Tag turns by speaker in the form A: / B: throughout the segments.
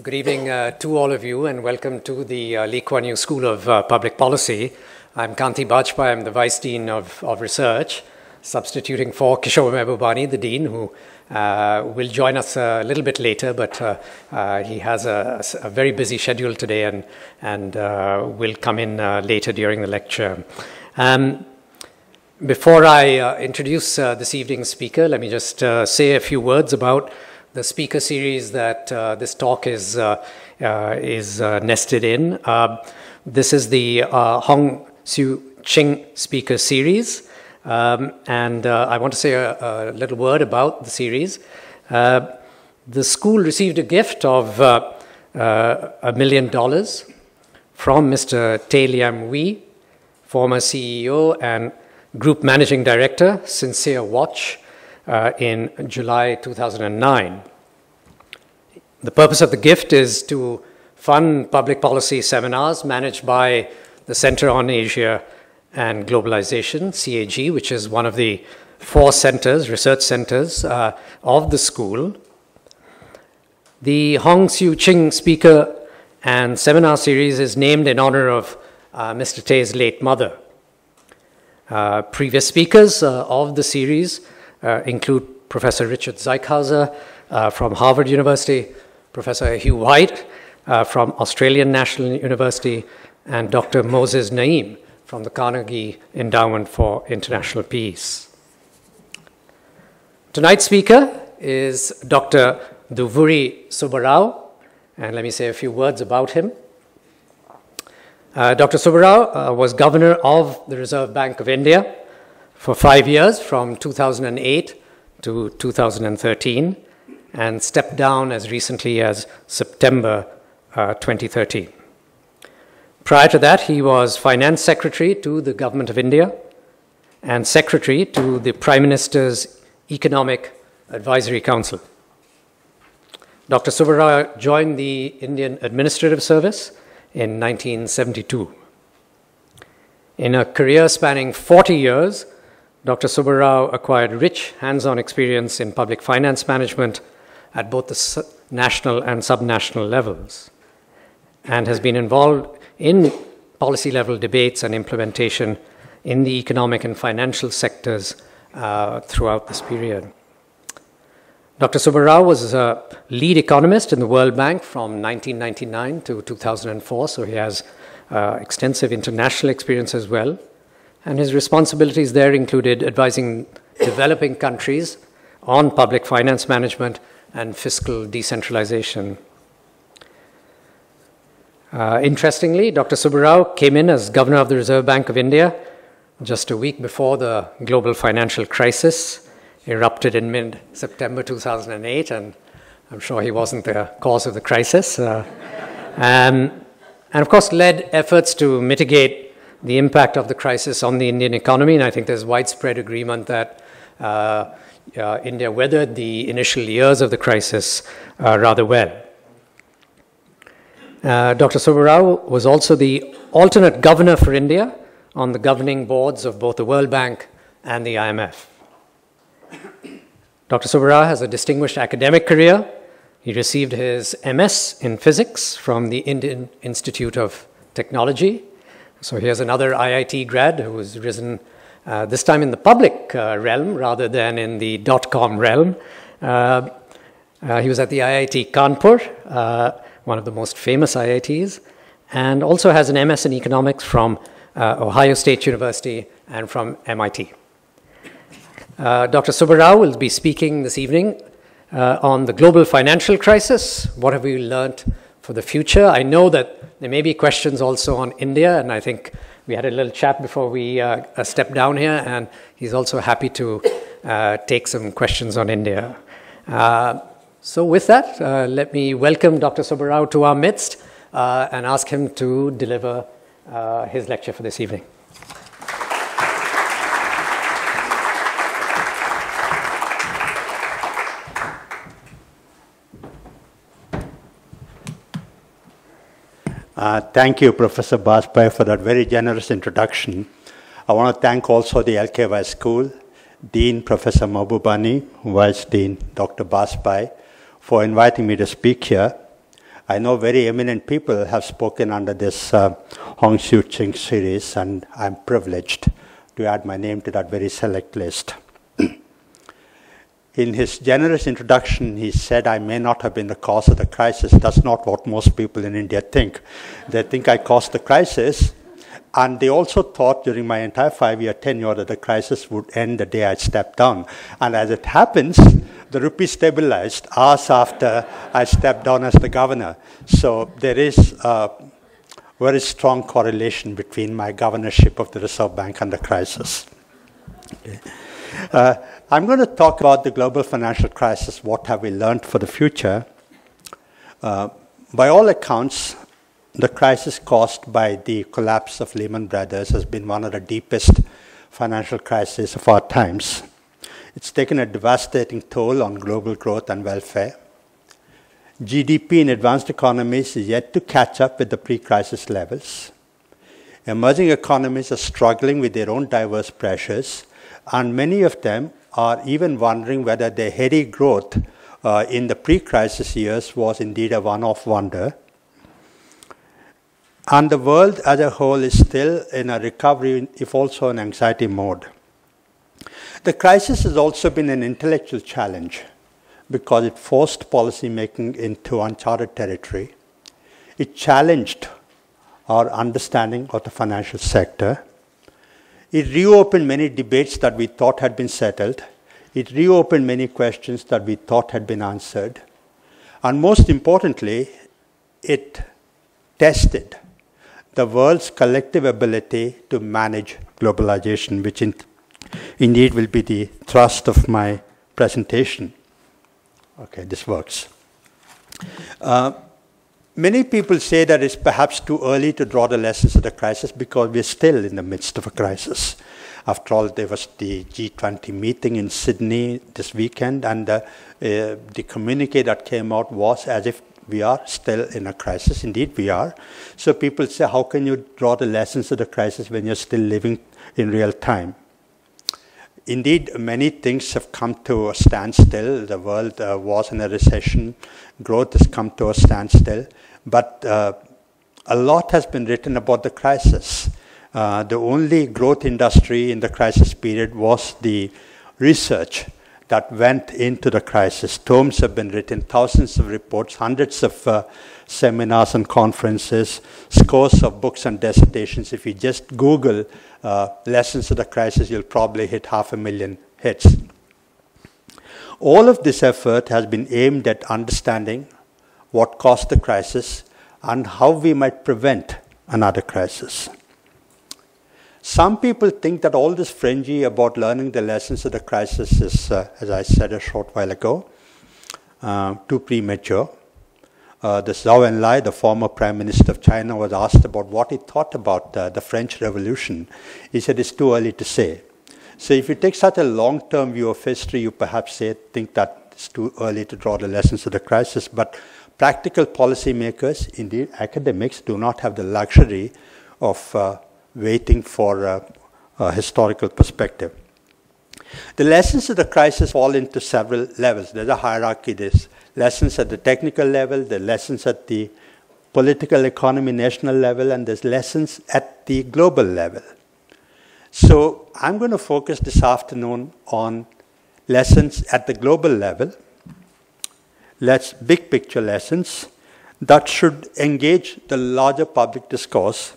A: Good evening to all of you, and welcome to the Lee Kuan Yew School of Public Policy. I'm Kanti Bajpai. I'm the Vice Dean of Research, substituting for Kishore Mehbubani, the Dean, who will join us a little bit later, but he has a very busy schedule today and will come in later during the lecture. Before I introduce this evening's speaker, let me just say a few words about the speaker series that this talk is nested in. This is the Hong Siu Ching speaker series, and I want to say a little word about the series. The school received a gift of $1 million from Mr. Tay Liam Wee, former CEO and Group Managing Director, Sincere Watch, in July 2009. The purpose of the gift is to fund public policy seminars managed by the Center on Asia and Globalization, CAG, which is one of the 4 centers, research centers of the school. The Hong Siu Ching Speaker and Seminar Series is named in honor of Mr. Tay's late mother. Previous speakers of the series include Professor Richard Zeikhauser from Harvard University, Professor Hugh White from Australian National University, and Dr. Moses Naim from the Carnegie Endowment for International Peace. Tonight's speaker is Dr. Duvuri Subbarao, and let me say a few words about him. Dr. Subbarao was governor of the Reserve Bank of India for 5 years, from 2008 to 2013, and stepped down as recently as September 2013. Prior to that, he was Finance Secretary to the Government of India and Secretary to the Prime Minister's Economic Advisory Council. Dr. Subbarao joined the Indian Administrative Service in 1972. In a career spanning 40 years, Dr. Subbarao acquired rich hands-on experience in public finance management at both the national and subnational levels, and has been involved in policy-level debates and implementation in the economic and financial sectors throughout this period. Dr. Subbarao was a lead economist in the World Bank from 1999 to 2004, so he has extensive international experience as well. And his responsibilities there included advising developing countries on public finance management and fiscal decentralization. Interestingly, Dr. Subbarao came in as governor of the Reserve Bank of India just a week before the global financial crisis erupted in mid-September 2008, and I'm sure he wasn't the cause of the crisis. And of course led efforts to mitigate the impact of the crisis on the Indian economy, and I think there's widespread agreement that India weathered the initial years of the crisis rather well. Dr. Subbarao was also the alternate governor for India on the governing boards of both the World Bank and the IMF. Dr. Subbarao has a distinguished academic career. He received his MS in physics from the Indian Institute of Technology. So here's another IIT grad who has risen this time in the public realm rather than in the .com realm. He was at the IIT Kanpur, one of the most famous IITs, and also has an MS in economics from Ohio State University and from MIT. Dr. Subbarao will be speaking this evening on the global financial crisis. What have we learned for the future? I know that there may be questions also on India, and I think we had a little chat before we stepped down here, and he's also happy to take some questions on India. So with that, let me welcome Dr. Subbarao to our midst and ask him to deliver his lecture for this evening.
B: Thank you, Professor Bajpai, for that very generous introduction. I want to thank also the LKY School, Dean Professor Mehbubani, Vice Dean Dr. Bajpai, for inviting me to speak here. I know very eminent people have spoken under this Hong Xiu Ching series, and I'm privileged to add my name to that very select list. In his generous introduction, he said, I may not have been the cause of the crisis. That's not what most people in India think. They think I caused the crisis, and they also thought during my entire 5-year tenure that the crisis would end the day I stepped down. And as it happens, the rupee stabilized hours after I stepped down as the governor. So there is a very strong correlation between my governorship of the Reserve Bank and the crisis. Okay. I'm going to talk about the global financial crisis. What have we learned for the future? By all accounts, the crisis caused by the collapse of Lehman Brothers has been one of the deepest financial crises of our times. It's taken a devastating toll on global growth and welfare. GDP in advanced economies is yet to catch up with the pre-crisis levels. Emerging economies are struggling with their own diverse pressures, and many of them are even wondering whether their heady growth in the pre-crisis years was indeed a one-off wonder. And the world as a whole is still in a recovery, if also in anxiety mode. The crisis has also been an intellectual challenge because it forced policymaking into uncharted territory. It challenged our understanding of the financial sector. It reopened many debates that we thought had been settled. It reopened many questions that we thought had been answered. And most importantly, it tested the world's collective ability to manage globalization, which indeed will be the thrust of my presentation. Okay, this works. Many people say that it's perhaps too early to draw the lessons of the crisis because we're still in the midst of a crisis. After all, there was the G20 meeting in Sydney this weekend, and the communique that came out was as if we are still in a crisis. Indeed, we are. So people say, how can you draw the lessons of the crisis when you're still living in real time? Indeed, many things have come to a standstill. The world was in a recession. Growth has come to a standstill. But a lot has been written about the crisis. The only growth industry in the crisis period was the research that went into the crisis. Tomes have been written, thousands of reports, hundreds of seminars and conferences, scores of books and dissertations. If you just Google lessons of the crisis, you'll probably hit 500,000 hits. All of this effort has been aimed at understanding what caused the crisis and how we might prevent another crisis. Some people think that all this frenzy about learning the lessons of the crisis is, as I said a short while ago, too premature. The Zhou Enlai, the former Prime Minister of China, was asked about what he thought about the French Revolution. He said it's too early to say. So if you take such a long-term view of history, you perhaps think that it's too early to draw the lessons of the crisis. But practical policymakers, indeed academics, do not have the luxury of waiting for a historical perspective. The lessons of the crisis fall into several levels. There's a hierarchy. There's lessons at the technical level, there's lessons at the political economy national level, and there's lessons at the global level. So I'm going to focus this afternoon on lessons at the global level. Big picture lessons that should engage the larger public discourse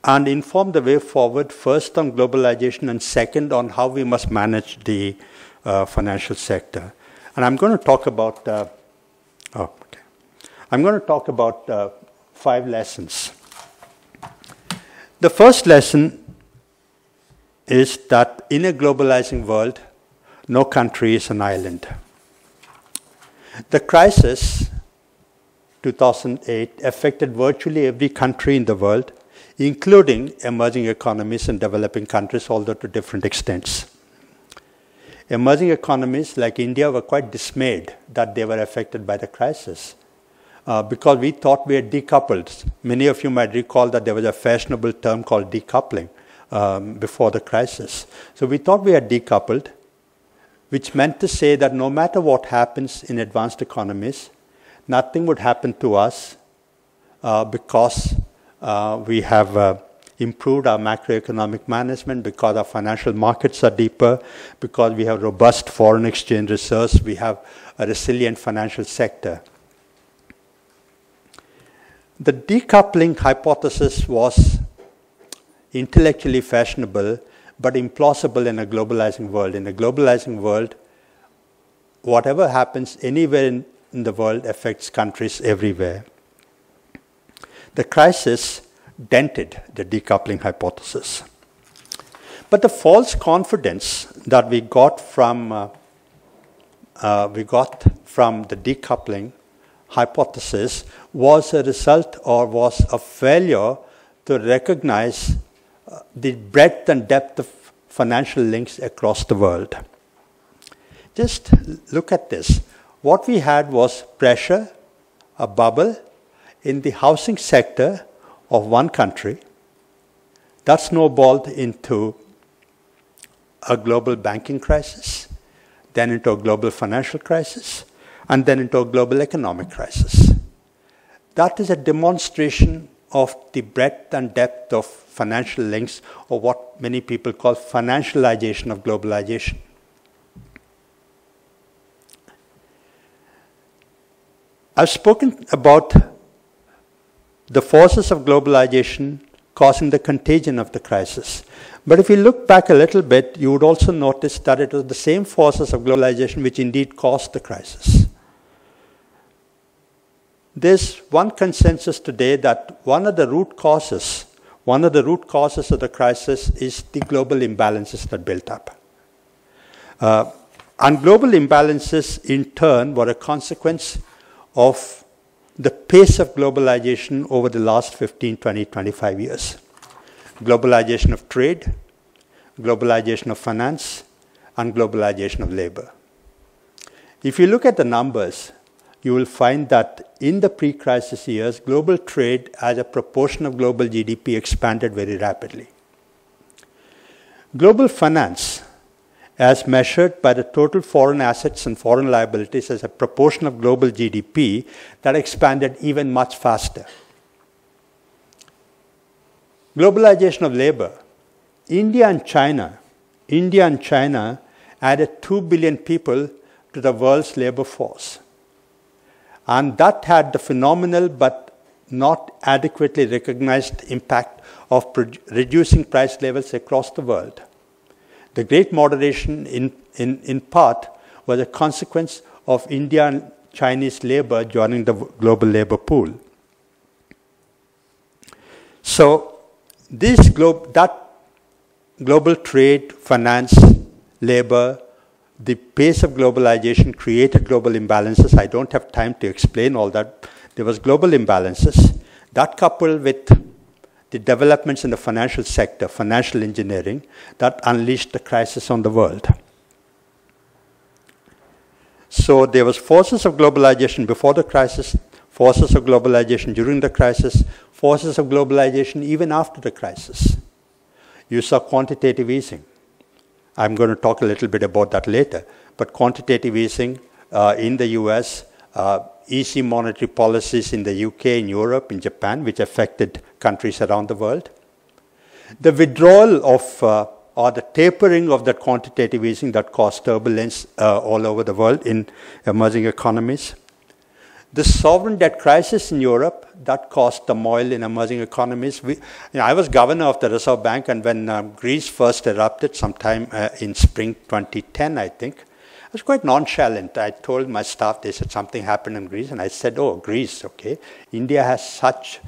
B: and inform the way forward, first on globalization and second on how we must manage the financial sector. And I'm going to talk about, I'm going to talk about 5 lessons. The first lesson is that in a globalizing world, no country is an island. The crisis, 2008, affected virtually every country in the world, including emerging economies and developing countries, although to different extents. Emerging economies like India were quite dismayed that they were affected by the crisis because we thought we had decoupled. Many of you might recall that there was a fashionable term called decoupling before the crisis. So we thought we had decoupled, which meant to say that no matter what happens in advanced economies, nothing would happen to us because we have improved our macroeconomic management, because our financial markets are deeper, because we have robust foreign exchange reserves, we have a resilient financial sector. The decoupling hypothesis was intellectually fashionable, but implausible in a globalizing world. In a globalizing world, whatever happens anywhere in the world affects countries everywhere. The crisis dented the decoupling hypothesis. But the false confidence that we got from the decoupling hypothesis was a result or was a failure to recognize the breadth and depth of financial links across the world. Just look at this. What we had was pressure, a bubble in the housing sector of one country that snowballed into a global banking crisis, then into a global financial crisis, and then into a global economic crisis. That is a demonstration of the breadth and depth of financial links, or what many people call financialization of globalization. I've spoken about the forces of globalization causing the contagion of the crisis. But if you look back a little bit, you would also notice that it was the same forces of globalization which indeed caused the crisis. There's one consensus today that one of the root causes of the crisis is the global imbalances that built up. And global imbalances, in turn, were a consequence of the pace of globalization over the last 15, 20, 25 years. Globalization of trade, globalization of finance, and globalization of labor. If you look at the numbers, you will find that in the pre-crisis years, global trade as a proportion of global GDP expanded very rapidly. Global finance, as measured by the total foreign assets and foreign liabilities as a proportion of global GDP, that expanded even much faster. Globalization of labor. India and China added 2 billion people to the world's labor force. And that had the phenomenal but not adequately recognized impact of reducing price levels across the world. The great moderation, in part, was a consequence of India and Chinese labor joining the global labor pool. So, that global trade, finance, labor, the pace of globalization created global imbalances. I don't have time to explain all that. There was global imbalances. That coupled with the developments in the financial sector, financial engineering, that unleashed the crisis on the world. So there was forces of globalization before the crisis, forces of globalization during the crisis, forces of globalization even after the crisis. You saw quantitative easing. I'm going to talk a little bit about that later. But quantitative easing in the US, easy monetary policies in the UK, in Europe, in Japan, which affected countries around the world. The withdrawal of, or the tapering of that quantitative easing that caused turbulence all over the world in emerging economies. The sovereign debt crisis in Europe, that caused turmoil in emerging economies. I was governor of the Reserve Bank, and when Greece first erupted sometime in spring 2010, I think, I was quite nonchalant. I told my staff, they said something happened in Greece, and I said, oh, Greece, okay. India has such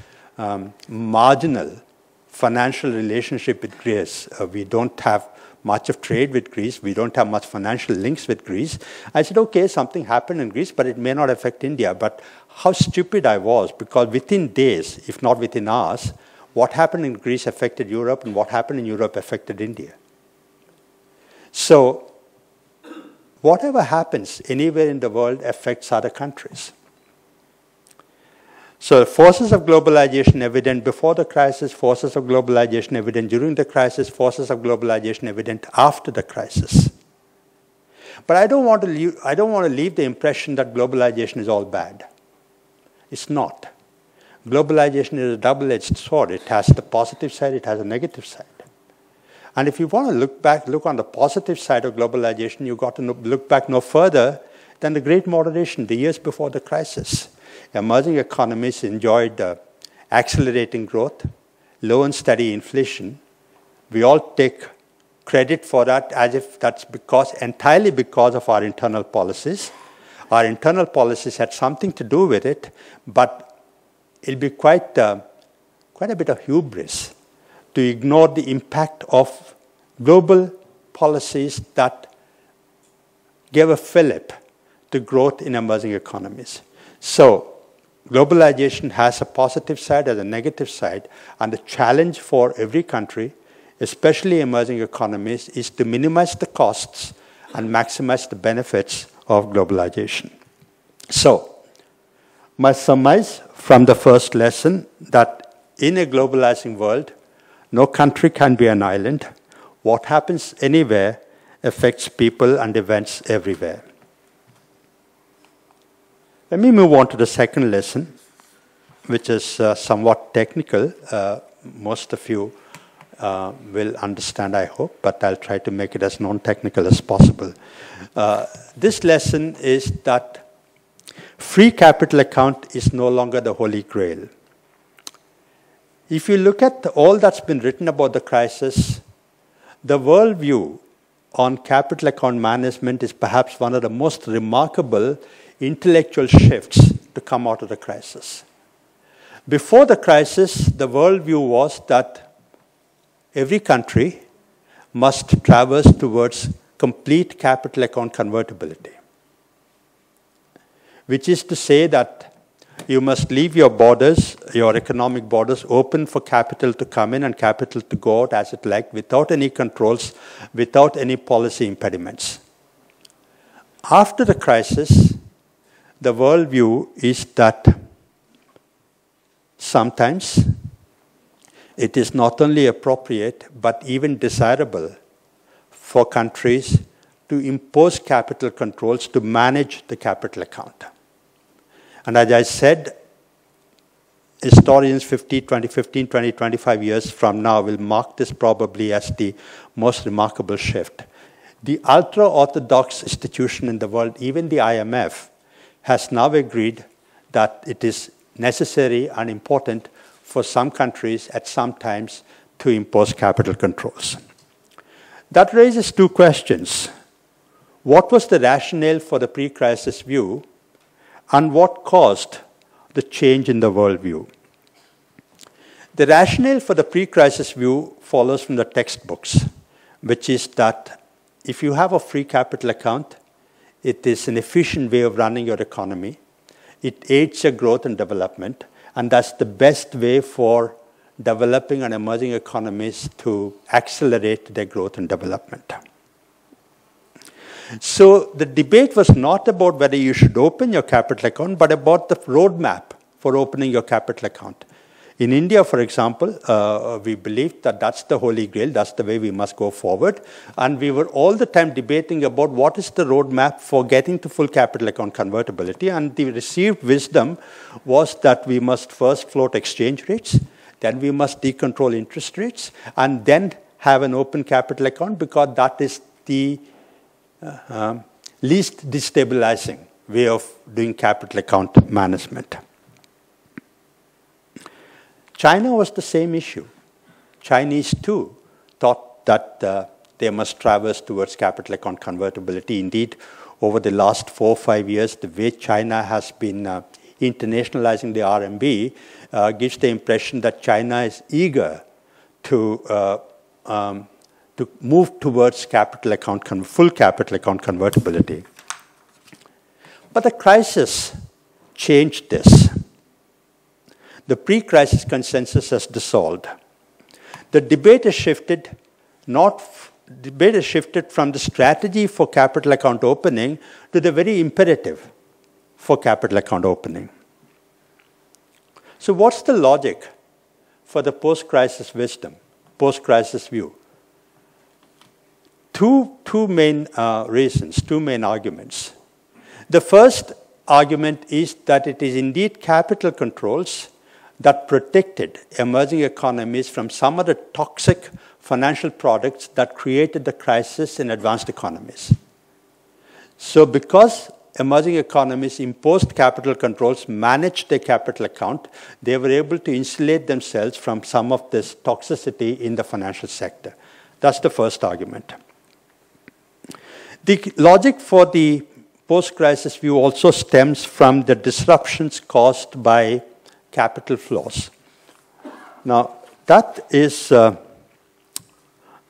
B: marginal financial relationship with Greece. We don't have much of trade with Greece. We don't have much financial links with Greece. I said, okay, something happened in Greece, but it may not affect India. But how stupid I was, because within days, if not within hours, what happened in Greece affected Europe, and what happened in Europe affected India. So, whatever happens anywhere in the world affects other countries. So forces of globalization evident before the crisis, forces of globalization evident during the crisis, forces of globalization evident after the crisis. But I don't want to leave the impression that globalization is all bad. It's not. globalization is a double-edged sword. It has the positive side, it has a negative side. And if you want to look on the positive side of globalization, you've got to look back no further than the Great Moderation, the years before the crisis. Emerging economies enjoyed accelerating growth, low and steady inflation. We all take credit for that as if that's entirely because of our internal policies. Our internal policies had something to do with it, but it'll be quite a bit of hubris to ignore the impact of global policies that gave a fillip to growth in emerging economies. So, globalization has a positive side and a negative side, and the challenge for every country, especially emerging economies, is to minimize the costs and maximize the benefits of globalization. So, my surmise from the first lesson that in a globalizing world, no country can be an island. What happens anywhere affects people and events everywhere. Let me move on to the second lesson, which is somewhat technical. Most of you will understand, I hope, but I'll try to make it as non-technical as possible. This lesson is that free capital account is no longer the holy grail. If you look at all that's been written about the crisis, the worldview on capital account management is perhaps one of the most remarkable intellectual shifts to come out of the crisis. Before the crisis, the worldview was that every country must traverse towards complete capital account convertibility, which is to say that you must leave your borders, your economic borders, open for capital to come in and capital to go out as it liked, without any controls, without any policy impediments. After the crisis, the worldview is that sometimes it is not only appropriate, but even desirable for countries to impose capital controls to manage the capital account. And as I said, historians 20, 25 years from now will mark this probably as the most remarkable shift. The ultra-orthodox institution in the world, even the IMF, has now agreed that it is necessary and important for some countries at some times to impose capital controls. That raises two questions. What was the rationale for the pre-crisis view, and what caused the change in the worldview? The rationale for the pre-crisis view follows from the textbooks, which is that if you have a free capital account, it is an efficient way of running your economy. It aids your growth and development, and that's the best way for developing and emerging economies to accelerate their growth and development. So the debate was not about whether you should open your capital account, but about the roadmap for opening your capital account. In India, for example, we believed that that's the holy grail, that's the way we must go forward. And we were all the time debating about what is the roadmap for getting to full capital account convertibility. And the received wisdom was that we must first float exchange rates, then we must decontrol interest rates, and then have an open capital account, because that is the least destabilizing way of doing capital account management. China was the same issue. Chinese too thought that they must traverse towards capital account convertibility. Indeed, over the last 4 or 5 years, the way China has been internationalizing the RMB gives the impression that China is eager to move towards capital account full capital account convertibility. But the crisis changed this. The pre-crisis consensus has dissolved. The debate has shifted, from the strategy for capital account opening to the very imperative for capital account opening. So what's the logic for the post-crisis wisdom, post-crisis view? Two main reasons, two main arguments. The first argument is that it is indeed capital controls that protected emerging economies from some of the toxic financial products that created the crisis in advanced economies. So because emerging economies imposed capital controls, managed their capital account, they were able to insulate themselves from some of this toxicity in the financial sector. That's the first argument. The logic for the post-crisis view also stems from the disruptions caused by capital flows. Now, that is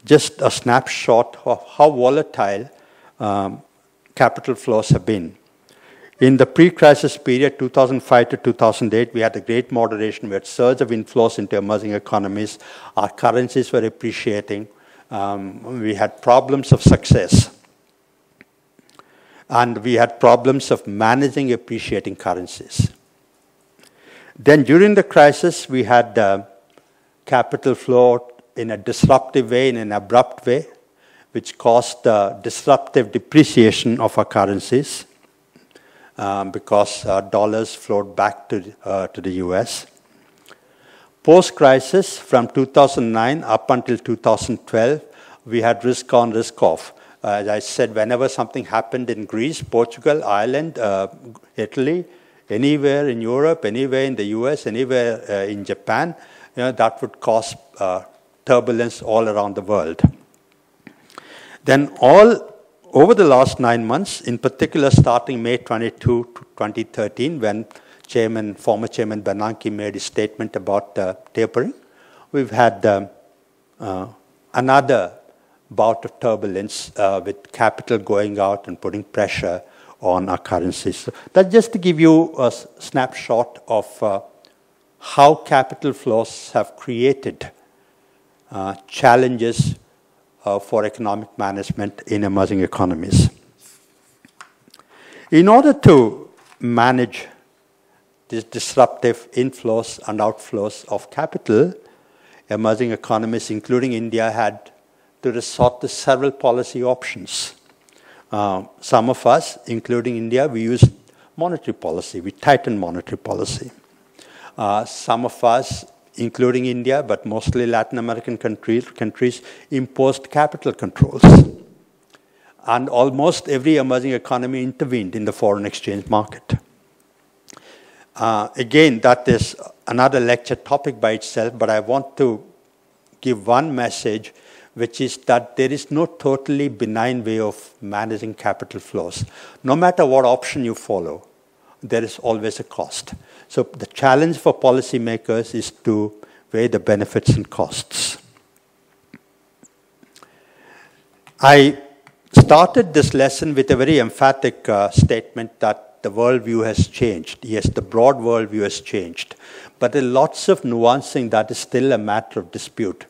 B: just a snapshot of how volatile capital flows have been. In the pre-crisis period, 2005 to 2008, we had a great moderation. We had surge of inflows into emerging economies. Our currencies were appreciating. We had problems of success. And we had problems of managing appreciating currencies. Then during the crisis, we had capital flow in a disruptive way, in an abrupt way, which caused disruptive depreciation of our currencies because dollars flowed back to the US. Post-crisis, from 2009 up until 2012, we had risk on, risk off. As I said, whenever something happened in Greece, Portugal, Ireland, Italy, anywhere in Europe, anywhere in the US, anywhere in Japan, that would cause turbulence all around the world. Then over the last 9 months, in particular starting May 22, 2013, when former Chairman Bernanke made his statement about tapering, we've had another bout of turbulence with capital going out and putting pressure on our currencies. So that's just to give you a snapshot of how capital flows have created challenges for economic management in emerging economies. In order to manage these disruptive inflows and outflows of capital, emerging economies, including India, had to resort to several policy options. Some of us, including India, we used monetary policy. We tightened monetary policy. Some of us, including India, but mostly Latin American countries imposed capital controls. And almost every emerging economy intervened in the foreign exchange market. Again, that is another lecture topic by itself, but I want to give one message, which is that there is no totally benign way of managing capital flows. No matter what option you follow, there is always a cost. So the challenge for policymakers is to weigh the benefits and costs. I started this lesson with a very emphatic statement that the worldview has changed. Yes, the broad worldview has changed. But there are lots of nuancing that is still a matter of dispute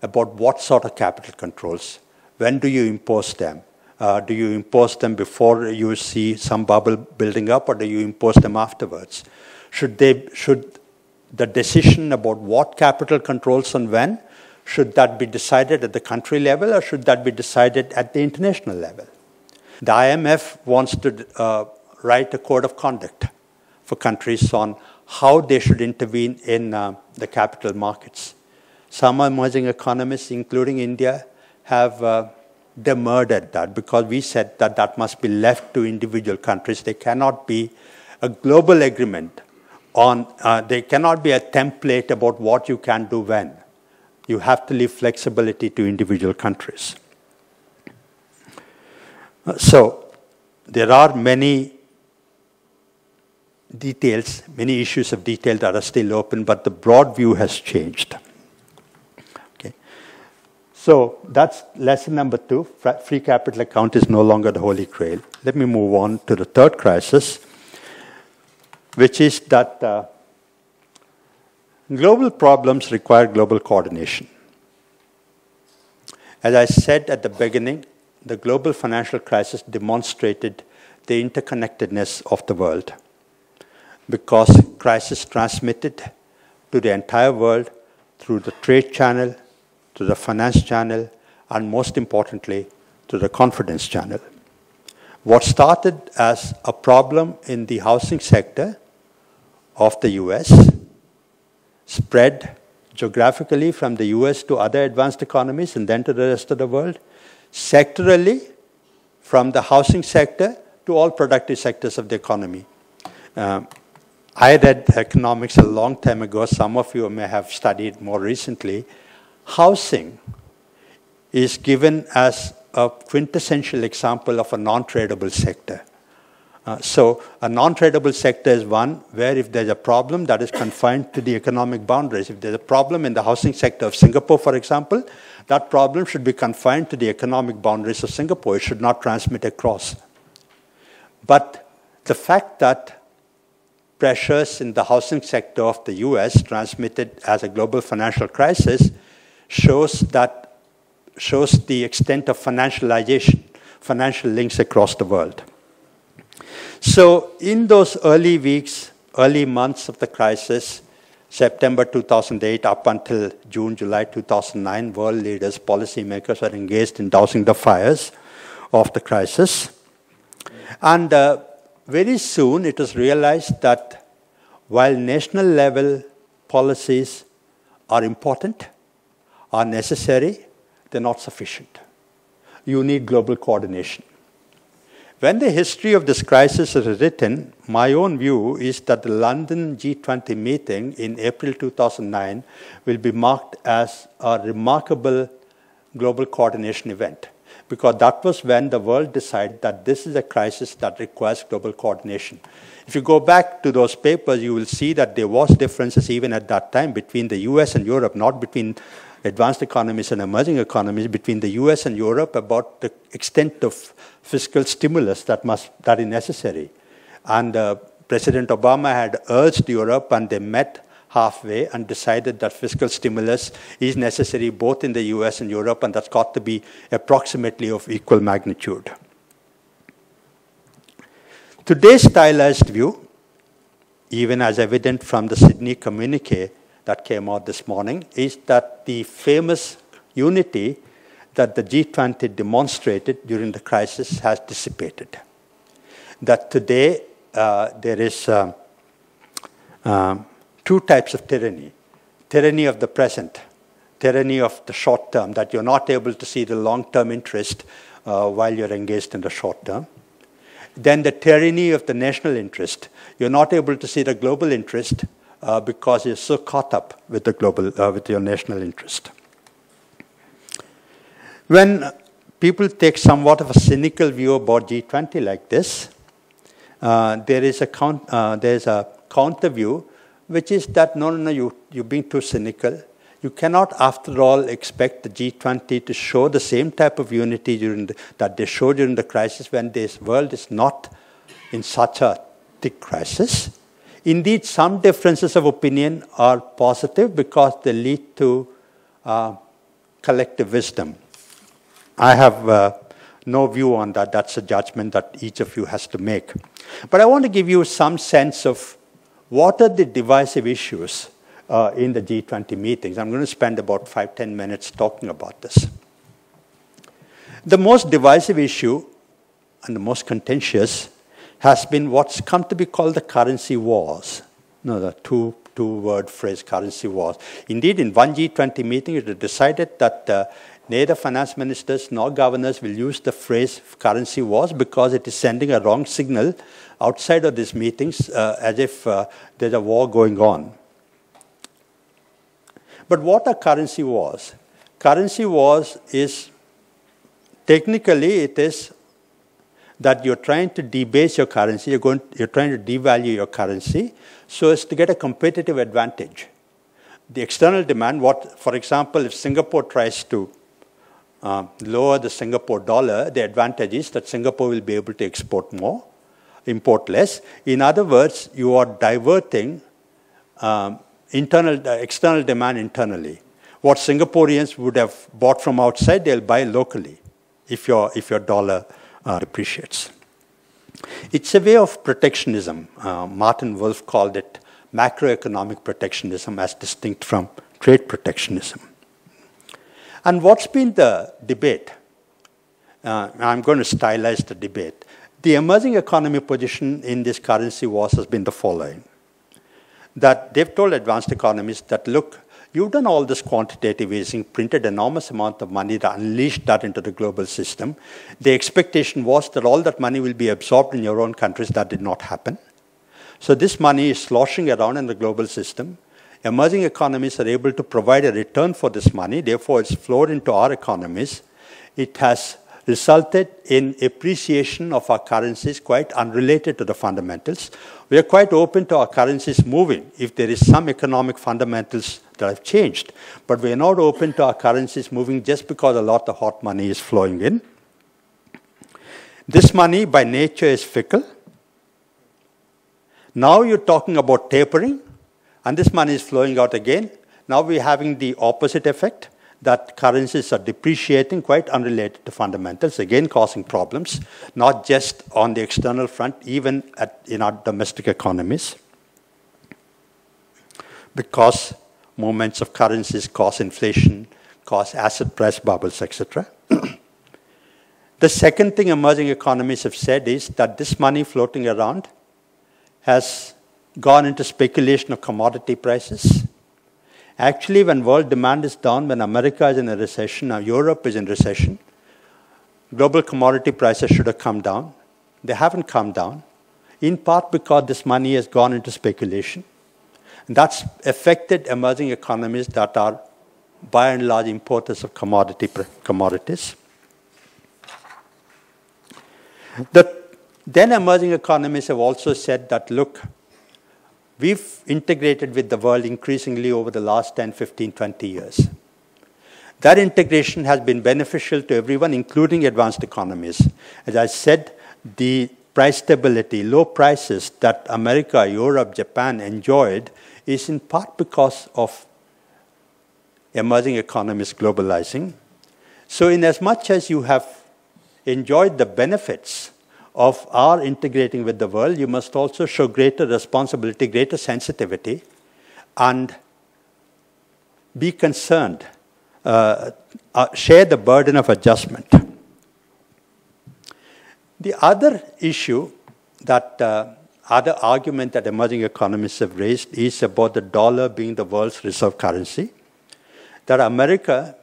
B: about what sort of capital controls. When do you impose them? Do you impose them before you see some bubble building up, or do you impose them afterwards? Should the decision about what capital controls and when, should that be decided at the country level, or should that be decided at the international level? The IMF wants to write a code of conduct for countries on how they should intervene in the capital markets. Some emerging economies, including India, have demurred at that because we said that that must be left to individual countries. There cannot be a global agreement on, there cannot be a template about what you can do when. You have to leave flexibility to individual countries. So there are many details, many issues of detail that are still open, but the broad view has changed. Okay. So that's lesson number 2. Free capital account is no longer the holy grail. Let me move on to the third crisis, which is that global problems require global coordination. As I said at the beginning, the global financial crisis demonstrated the interconnectedness of the world, because crisis transmitted to the entire world through the trade channel, to the finance channel, and most importantly, to the confidence channel. What started as a problem in the housing sector of the US spread geographically from the US to other advanced economies and then to the rest of the world. Sectorally, from the housing sector to all productive sectors of the economy. I read economics a long time ago. Some of you may have studied more recently. Housing is given as a quintessential example of a non-tradable sector. So a non-tradable sector is one where if there's a problem that is confined to the economic boundaries, if there's a problem in the housing sector of Singapore, for example, that problem should be confined to the economic boundaries of Singapore. It should not transmit across. But the fact that pressures in the housing sector of the US transmitted as a global financial crisis shows the extent of financialization, financial links across the world. So in those early weeks, early months of the crisis, September 2008 up until June, July 2009, world leaders, policymakers were engaged in dousing the fires of the crisis. And very soon it was realized that while national level policies are important, are necessary, they're not sufficient. You need global coordination. When the history of this crisis is written, my own view is that the London G20 meeting in April 2009 will be marked as a remarkable global coordination event, because that was when the world decided that this is a crisis that requires global coordination. If you go back to those papers, you will see that there was differences even at that time between the US and Europe, not between advanced economies and emerging economies, between the US and Europe about the extent of fiscal stimulus that is necessary. And President Obama had urged Europe, and they met halfway and decided that fiscal stimulus is necessary both in the US and Europe, and that's got to be approximately of equal magnitude. Today's stylized view, even as evident from the Sydney communique that came out this morning, is that the famous unity that the G20 demonstrated during the crisis has dissipated. That today there is two types of tyranny. Tyranny of the present, tyranny of the short term, that you're not able to see the long-term interest while you're engaged in the short term. Then the tyranny of the national interest. You're not able to see the global interest because you're so caught up with the global, with your national interest. When people take somewhat of a cynical view about G20 like this, there is a counter view, which is that no, you're being too cynical. You cannot, after all, expect the G20 to show the same type of unity that they showed during the crisis when this world is not in such a thick crisis. Indeed, some differences of opinion are positive because they lead to collective wisdom. I have no view on that. That's a judgment that each of you has to make. But I want to give you some sense of what are the divisive issues in the G20 meetings. I'm going to spend about 5-10 minutes talking about this. The most divisive issue and the most contentious has been what's come to be called the currency wars. No, the two-word phrase, currency wars. Indeed, in one G20 meeting, it was decided that neither finance ministers nor governors will use the phrase currency wars because it is sending a wrong signal outside of these meetings as if there's a war going on. But what are currency wars? Currency wars is, technically it is that you're trying to debase your currency, you're trying to devalue your currency so as to get a competitive advantage. The external demand, for example, if Singapore tries to lower the Singapore dollar, the advantage is that Singapore will be able to export more, import less. In other words, you are diverting external demand internally. What Singaporeans would have bought from outside, they'll buy locally if your dollar depreciates. It's a way of protectionism. Martin Wolf called it macroeconomic protectionism as distinct from trade protectionism. And what's been the debate? I'm going to stylize the debate. The emerging economy position in this currency wars has been the following. that they've told advanced economies that, look, you've done all this quantitative easing, printed enormous amount of money, that unleashed that into the global system. The expectation was that all that money will be absorbed in your own countries. That did not happen. So this money is sloshing around in the global system. Emerging economies are able to provide a return for this money. Therefore, it's flowed into our economies. It has resulted in appreciation of our currencies quite unrelated to the fundamentals. We are quite open to our currencies moving if there is some economic fundamentals that have changed. But we are not open to our currencies moving just because a lot of hot money is flowing in. This money by nature is fickle. Now you're talking about tapering, and this money is flowing out again. Now we're having the opposite effect, that currencies are depreciating, quite unrelated to fundamentals, again causing problems, not just on the external front, even in our domestic economies. Because movements of currencies cause inflation, cause asset price bubbles, etc. The second thing emerging economies have said is that this money floating around has gone into speculation of commodity prices. Actually, when world demand is down, when America is in a recession, now Europe is in recession, global commodity prices should have come down. They haven't come down, in part because this money has gone into speculation. And that's affected emerging economies that are, by and large, importers of commodities. Then emerging economies have also said that, look, we've integrated with the world increasingly over the last 10, 15, 20 years. That integration has been beneficial to everyone, including advanced economies. As I said, the price stability, low prices that America, Europe, Japan enjoyed is in part because of emerging economies globalizing. So in as much as you have enjoyed the benefits of our integrating with the world, you must also show greater responsibility, greater sensitivity, and be concerned, share the burden of adjustment. The other issue that, other argument that emerging economists have raised is about the dollar being the world's reserve currency, that America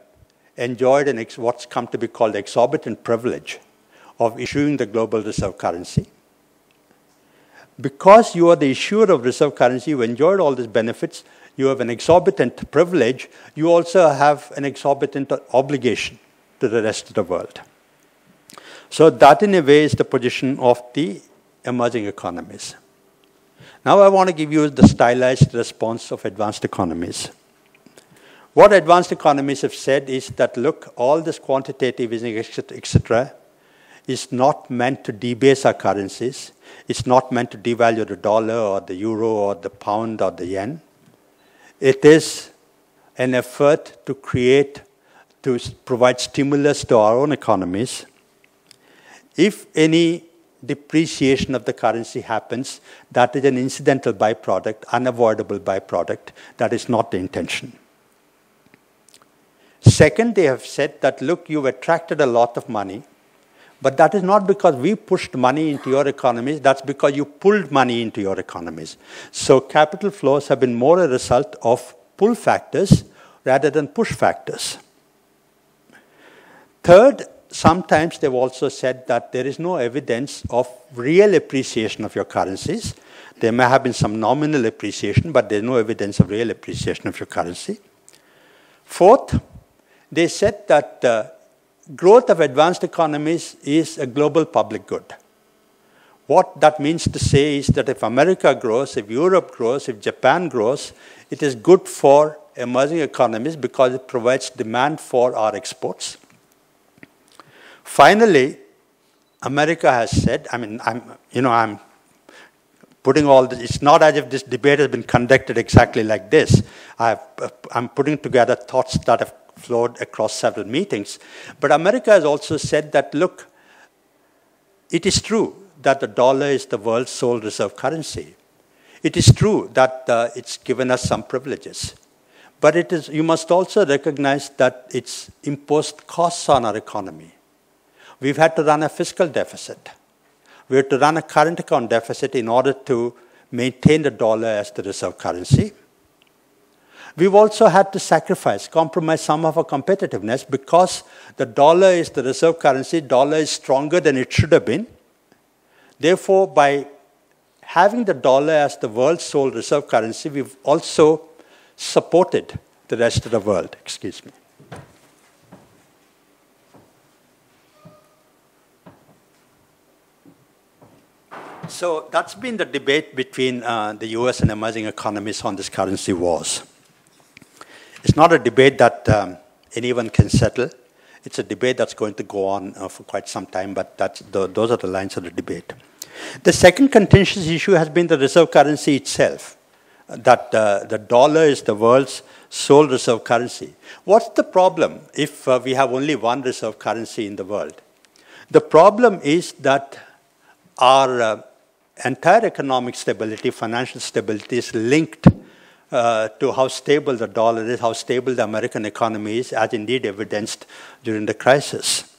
B: enjoyed what's come to be called the exorbitant privilege of issuing the global reserve currency. Because you are the issuer of reserve currency, you enjoyed all these benefits, you have an exorbitant privilege, you also have an exorbitant obligation to the rest of the world. So that in a way is the position of the emerging economies. Now I want to give you the stylized response of advanced economies. What advanced economies have said is that, look, all this quantitative easing, etc., is not meant to debase our currencies. It's not meant to devalue the dollar or the euro or the pound or the yen. It is an effort to provide stimulus to our own economies. If any depreciation of the currency happens, that is an incidental byproduct, unavoidable byproduct. That is not the intention. Second, they have said that, look, you've attracted a lot of money, but that is not because we pushed money into your economies, that's because you pulled money into your economies. So capital flows have been more a result of pull factors rather than push factors. Third, sometimes they've also said that there is no evidence of real appreciation of your currencies. There may have been some nominal appreciation, but there's no evidence of real appreciation of your currency. Fourth, they said that growth of advanced economies is a global public good. What that means to say is that if America grows, if Europe grows, if Japan grows, it is good for emerging economies because it provides demand for our exports. Finally, America has said, I'm putting all this, it's not as if this debate has been conducted exactly like this. I'm putting together thoughts that have flowed across several meetings. But America has also said that, look, it is true that the dollar is the world's sole reserve currency. It is true that it's given us some privileges. But you must also recognize that it's imposed costs on our economy. We've had to run a fiscal deficit. We had to run a current account deficit in order to maintain the dollar as the reserve currency. We've also had to compromise some of our competitiveness because the dollar is the reserve currency. Dollar is stronger than it should have been. Therefore, by having the dollar as the world's sole reserve currency, we've also supported the rest of the world. Excuse me. So that's been the debate between the US and emerging economies on this currency wars. It's not a debate that anyone can settle. It's a debate that's going to go on for quite some time, but those are the lines of the debate. The second contentious issue has been the reserve currency itself, that the dollar is the world's sole reserve currency. What's the problem if we have only one reserve currency in the world? The problem is that our entire economic stability, financial stability is linked to how stable the dollar is, how stable the American economy is, as indeed evidenced during the crisis.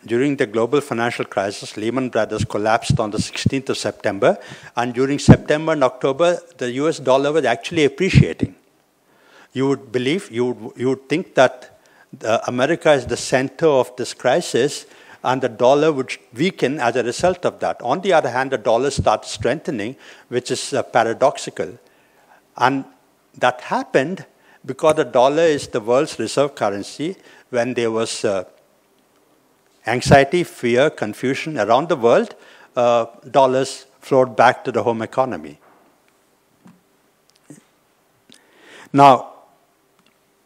B: During the global financial crisis, Lehman Brothers collapsed on the 16th of September, and during September and October, the US dollar was actually appreciating. You would believe, you would think that America is the center of this crisis, and the dollar would weaken as a result of that. On the other hand, the dollar started strengthening, which is paradoxical. And that happened because the dollar is the world's reserve currency. When there was anxiety, fear, confusion around the world, dollars flowed back to the home economy. Now,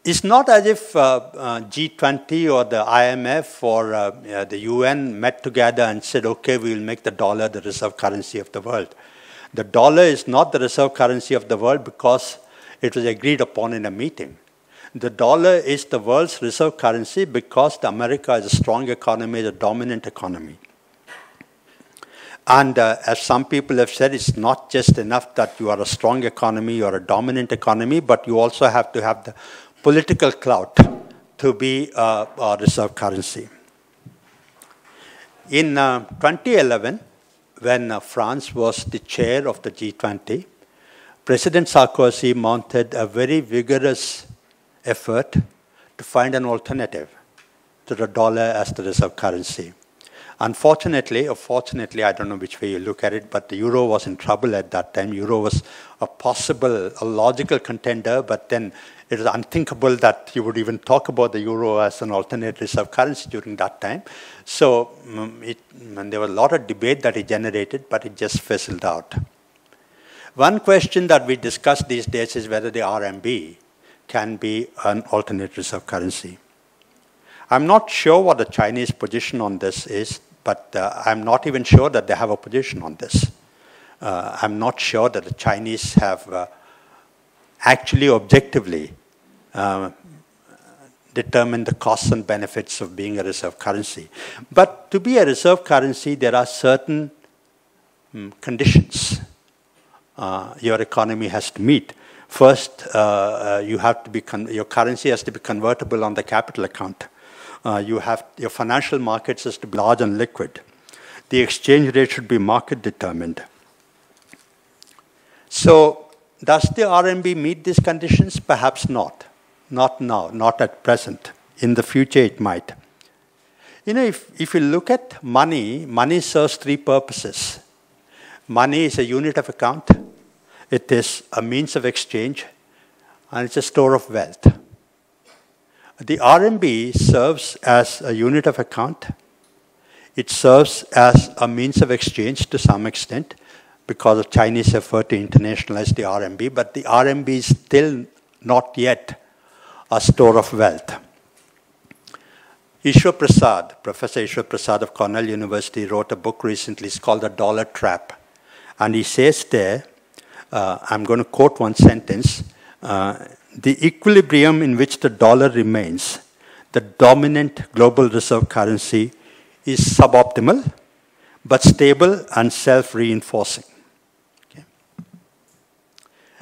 B: it's not as if G20 or the IMF or the UN met together and said, okay, we will make the dollar the reserve currency of the world. The dollar is not the reserve currency of the world because it was agreed upon in a meeting. The dollar is the world's reserve currency because America is a strong economy, a dominant economy. And as some people have said, it's not just enough that you are a strong economy, you are a dominant economy, but you also have to have the political clout to be a reserve currency. In 2011, when France was the chair of the G20, President Sarkozy mounted a very vigorous effort to find an alternative to the dollar as the reserve currency. Unfortunately, or fortunately, I don't know which way you look at it, but the euro was in trouble at that time. Euro was a logical contender, but then it was unthinkable that you would even talk about the euro as an alternate reserve currency during that time. So there was a lot of debate that it generated, but it just fizzled out. One question that we discuss these days is whether the RMB can be an alternate reserve currency. I'm not sure what the Chinese position on this is, but I'm not even sure that they have a position on this. I'm not sure that the Chinese have actually objectively determined the costs and benefits of being a reserve currency. But to be a reserve currency, there are certain conditions your economy has to meet. First, you have to be your currency has to be convertible on the capital account. Your financial markets has to be large and liquid. The exchange rate should be market determined. So, does the RMB meet these conditions? Perhaps not. Not now, not at present. In the future, it might. You know, if you look at money, money serves three purposes. Money is a unit of account. It is a means of exchange, and it's a store of wealth. The RMB serves as a unit of account. It serves as a means of exchange to some extent because of Chinese effort to internationalize the RMB, but the RMB is still not yet a store of wealth. Ishwar Prasad, Professor Ishwar Prasad of Cornell University, wrote a book recently. It's called The Dollar Trap. And he says there, I'm going to quote one sentence, the equilibrium in which the dollar remains, the dominant global reserve currency, is suboptimal, but stable and self-reinforcing. Okay.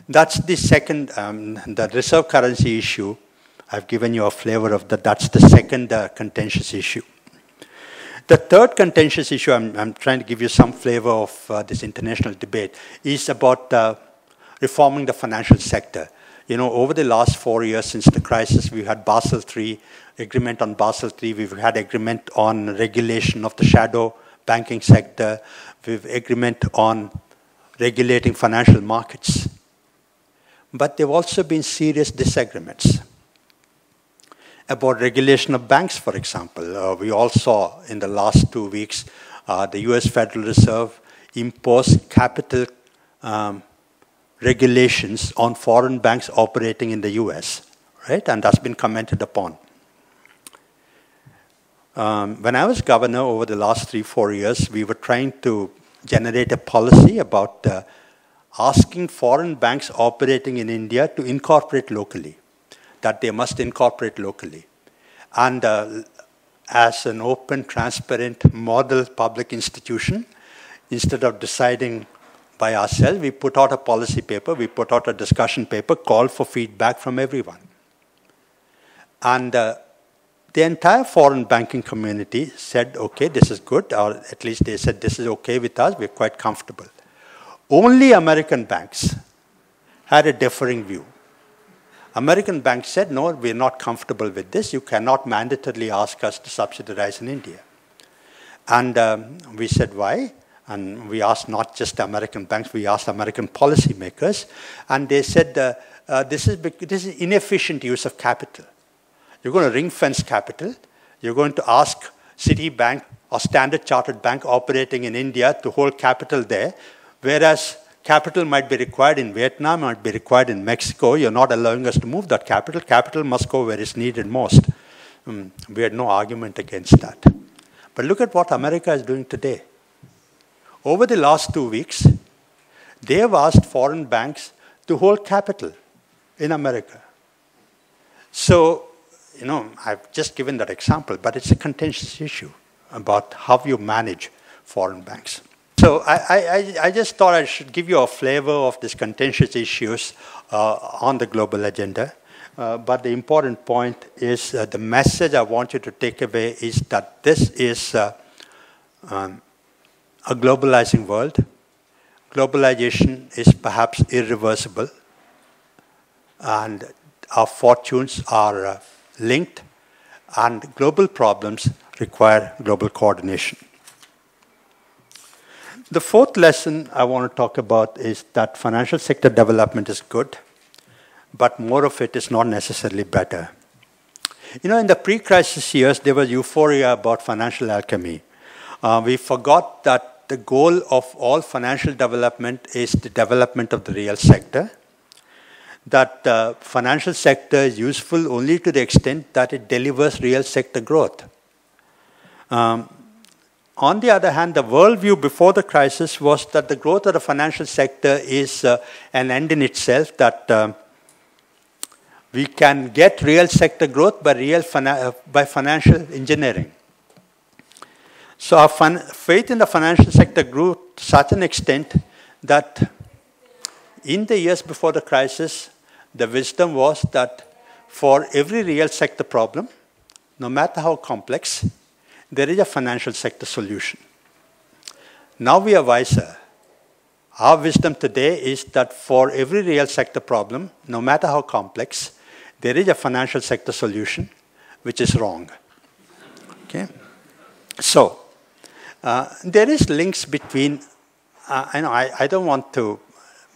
B: That's the second, the reserve currency issue. I've given you a flavor of that. That's the second contentious issue. The third contentious issue, I'm trying to give you some flavor of this international debate, is about reforming the financial sector. You know, over the last 4 years since the crisis, we've had Basel III, agreement on Basel III, we've had agreement on regulation of the shadow banking sector, we've agreement on regulating financial markets. But there have also been serious disagreements about regulation of banks, for example. We all saw in the last 2 weeks, the US Federal Reserve imposed capital regulations on foreign banks operating in the US, right? And that's been commented upon. When I was governor over the last 3-4 years, we were trying to generate a policy about asking foreign banks operating in India to incorporate locally, that they must incorporate locally. And as an open, transparent, model public institution, instead of deciding by ourselves, we put out a policy paper, we put out a discussion paper, called for feedback from everyone. And the entire foreign banking community said, okay, this is good, or at least they said, this is okay with us, we're quite comfortable. Only American banks had a differing view. American banks said, no, we're not comfortable with this. You cannot mandatorily ask us to subsidize in India. And we said, why? And we asked not just American banks, we asked American policymakers. And they said, this is inefficient use of capital. You're going to ring fence capital. You're going to ask Citibank or Standard Chartered Bank operating in India to hold capital there, whereas capital might be required in Vietnam, might be required in Mexico. You're not allowing us to move that capital. Capital must go where it's needed most. We had no argument against that. But look at what America is doing today. Over the last 2 weeks, they have asked foreign banks to hold capital in America. So, you know, I've just given that example, but it's a contentious issue about how you manage foreign banks. So I just thought I should give you a flavor of these contentious issues on the global agenda. But the important point is the message I want you to take away is that this is a globalizing world. Globalization is perhaps irreversible, and our fortunes are linked, and global problems require global coordination. The fourth lesson I want to talk about is that financial sector development is good, but more of it is not necessarily better. You know, in the pre-crisis years, there was euphoria about financial alchemy. We forgot that the goal of all financial development is the development of the real sector, that the financial sector is useful only to the extent that it delivers real sector growth. On the other hand, the worldview before the crisis was that the growth of the financial sector is an end in itself, that we can get real sector growth by financial engineering. So our faith in the financial sector grew to such an extent that in the years before the crisis, the wisdom was that for every real sector problem, no matter how complex, there is a financial sector solution. Now we are wiser. Our wisdom today is that for every real sector problem, no matter how complex, there is a financial sector solution, which is wrong. Okay? So, there is links between, I don't want to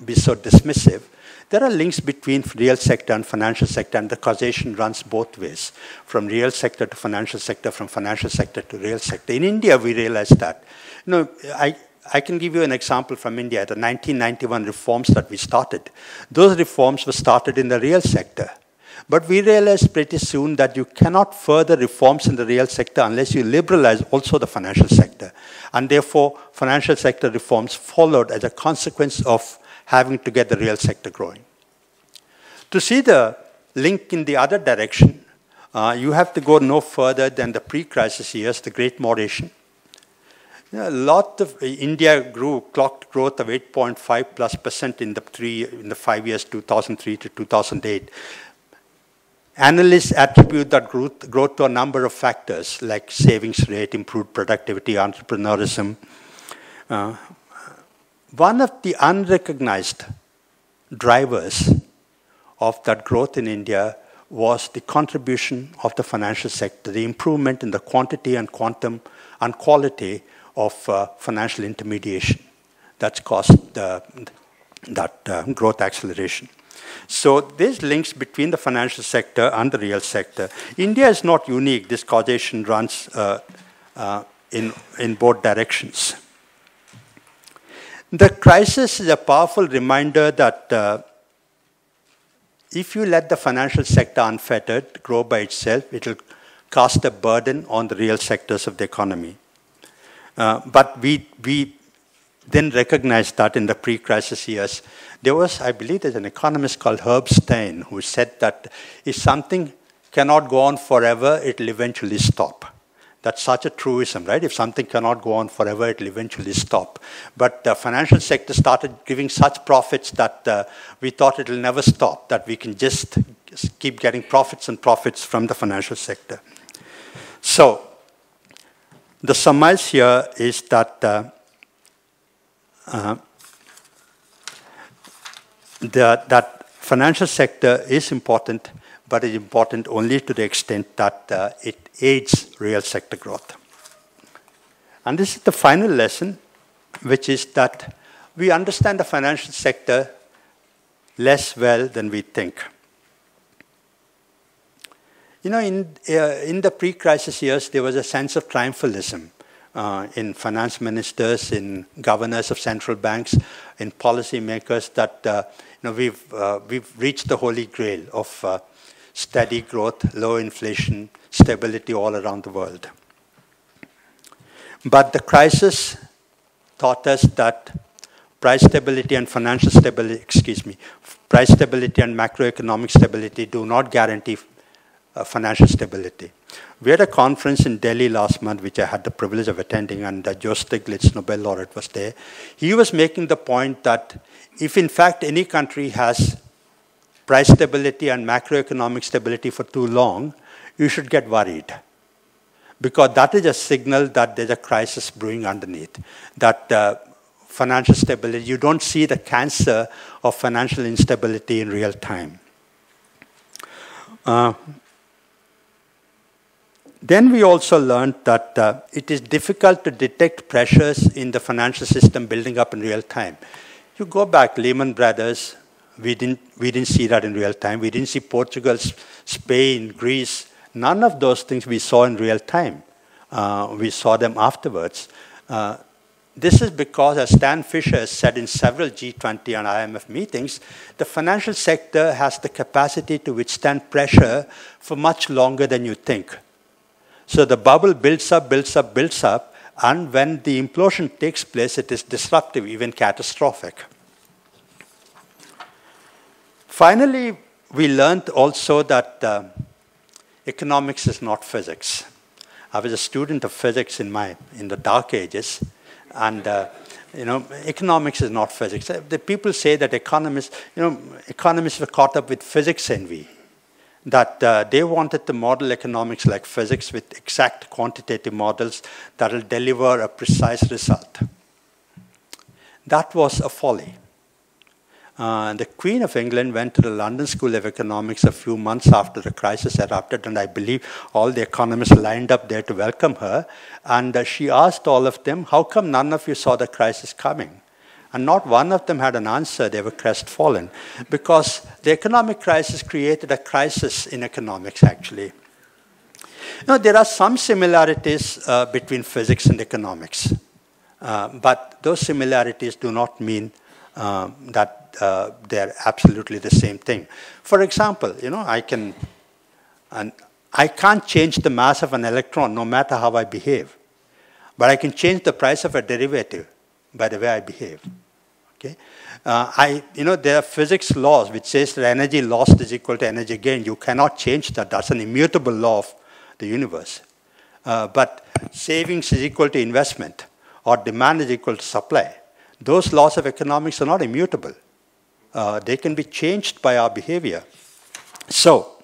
B: be so dismissive. There are links between real sector and financial sector, and the causation runs both ways, from real sector to financial sector, from financial sector to real sector. In India, we realized that. You know, I can give you an example from India, the 1991 reforms that we started. Those reforms were started in the real sector. But we realized pretty soon that you cannot further reforms in the real sector unless you liberalize also the financial sector. And therefore, financial sector reforms followed as a consequence of having to get the real sector growing. To see the link in the other direction, you have to go no further than the pre-crisis years, the Great Moderation. You know, a lot of India clocked growth of 8.5+% in the 5 years, 2003 to 2008. Analysts attribute that growth to a number of factors like savings rate, improved productivity, entrepreneurism. One of the unrecognized drivers of that growth in India was the contribution of the financial sector, the improvement in the quantity and quantum and quality of financial intermediation that's caused that growth acceleration. So there's links between the financial sector and the real sector. India is not unique. This causation runs in both directions. The crisis is a powerful reminder that if you let the financial sector unfettered grow by itself, it will cast a burden on the real sectors of the economy. But we then recognized that in the pre-crisis years. There was, I believe, there's an economist called Herb Stein who said that if something cannot go on forever, it will eventually stop. That's such a truism, right? If something cannot go on forever, it will eventually stop. But the financial sector started giving such profits that we thought it will never stop, that we can just keep getting profits and profits from the financial sector. So the surmise here is that that financial sector is important, but it's important only to the extent that it aids real sector growth. And this is the final lesson, which is that we understand the financial sector less well than we think. You know, in the pre-crisis years, there was a sense of triumphalism in finance ministers, in governors of central banks, in policymakers that we've reached the holy grail of steady growth, low inflation, stability all around the world. But the crisis taught us that price stability and financial stability, price stability and macroeconomic stability do not guarantee financial stability. We had a conference in Delhi last month, which I had the privilege of attending, and Joe Stiglitz, Nobel laureate, was there. He was making the point that if, in fact, any country has price stability and macroeconomic stability for too long, you should get worried. Because that is a signal that there's a crisis brewing underneath. That financial stability, you don't see the cancer of financial instability in real time. Then we also learned that it is difficult to detect pressures in the financial system building up in real time. You go back, Lehman Brothers, we didn't see that in real time. We didn't see Portugal, Spain, Greece. None of those things we saw in real time. We saw them afterwards. This is because, as Stan Fisher has said in several G20 and IMF meetings, the financial sector has the capacity to withstand pressure for much longer than you think. So the bubble builds up, builds up, builds up, and when the implosion takes place, it is disruptive, even catastrophic. Finally, we learned also that economics is not physics. I was a student of physics in the dark ages, and economics is not physics. The people say that economists were caught up with physics envy, that they wanted to model economics like physics with exact quantitative models that will deliver a precise result. That was a folly. The Queen of England went to the London School of Economics a few months after the crisis erupted, and I believe all the economists lined up there to welcome her. And she asked all of them, how come none of you saw the crisis coming? And not one of them had an answer. They were crestfallen. Because the economic crisis created a crisis in economics, actually. There are some similarities between physics and economics. But those similarities do not mean that they're absolutely the same thing. For example, I can't change the mass of an electron no matter how I behave. But I can change the price of a derivative by the way I behave. Okay? There are physics laws which says that energy lost is equal to energy gained. You cannot change that. That's an immutable law of the universe. But savings is equal to investment, or demand is equal to supply. Those laws of economics are not immutable. They can be changed by our behavior. So,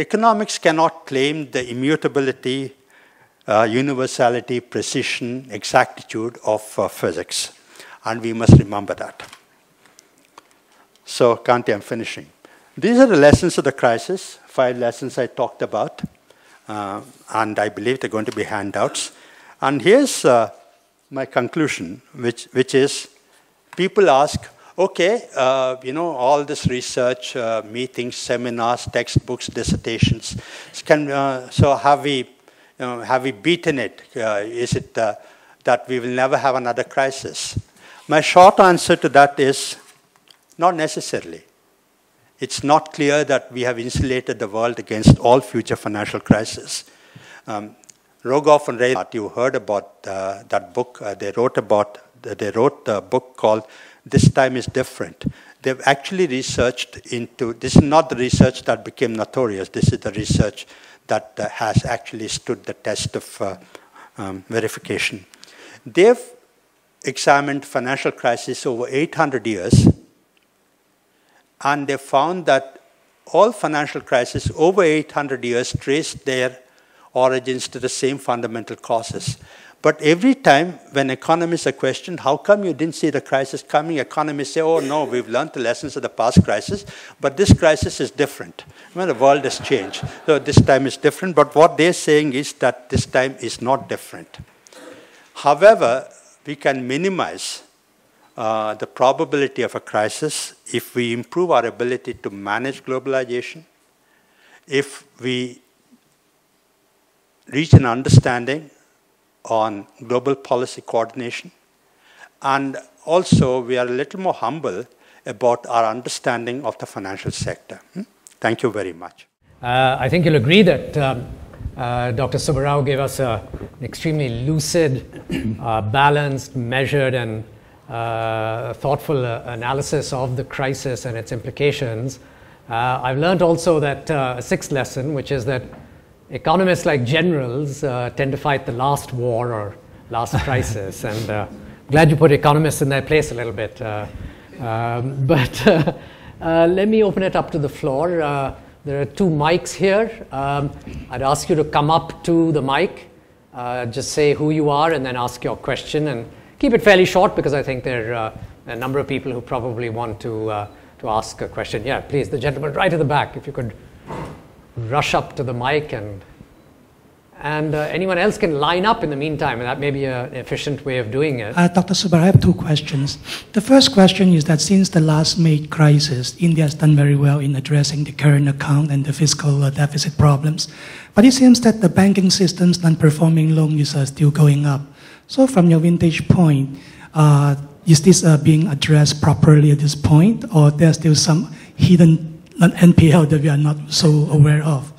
B: Economics cannot claim the immutability, universality, precision, exactitude of physics. And we must remember that. So, Kanti, I'm finishing. These are the lessons of the crisis, 5 lessons I talked about. And I believe they're going to be handouts. And here's my conclusion, which is people ask, okay, all this research, meetings, seminars, textbooks, dissertations, so have we beaten it? Is it that we will never have another crisis? My short answer to that is not necessarily. It's not clear that we have insulated the world against all future financial crises. Rogoff and Ray, you heard about that book. They wrote a book called "This Time is Different." They've actually researched into. This is not the research that became notorious. This is the research that has actually stood the test of verification. They've examined financial crises over 800 years, and they found that all financial crises over 800 years traced their origins to the same fundamental causes. But every time when economists are questioned, how come you didn't see the crisis coming? Economists say, oh no, we've learned the lessons of the past crisis, but this crisis is different. The world has changed, so this time is different. But what they're saying is that this time is not different. However, we can minimize the probability of a crisis if we improve our ability to manage globalization, if we reach an understanding on global policy coordination, and also we are a little more humble about our understanding of the financial sector. Thank you very much.
A: I think you'll agree that Dr. Subbarao gave us an extremely lucid, balanced, measured, and thoughtful analysis of the crisis and its implications. I've learned also that a 6th lesson, which is that economists, like generals, tend to fight the last war or last crisis. And glad you put economists in their place a little bit. But let me open it up to the floor. There are 2 mics here. I'd ask you to come up to the mic, just say who you are, and then ask your question. And keep it fairly short, because I think there are a number of people who probably want to ask a question. Yeah, please, the gentleman right at the back, if you could rush up to the mic, and anyone else can line up in the meantime, and that may be an efficient way of doing it.
C: Dr. Subbarao, I have 2 questions. The first question is that since the last May crisis, India has done very well in addressing the current account and the fiscal deficit problems. But it seems that the banking system's non-performing loan is still going up. So from your vantage point, is this being addressed properly at this point, or there's still some hidden NPL that we are not so aware of?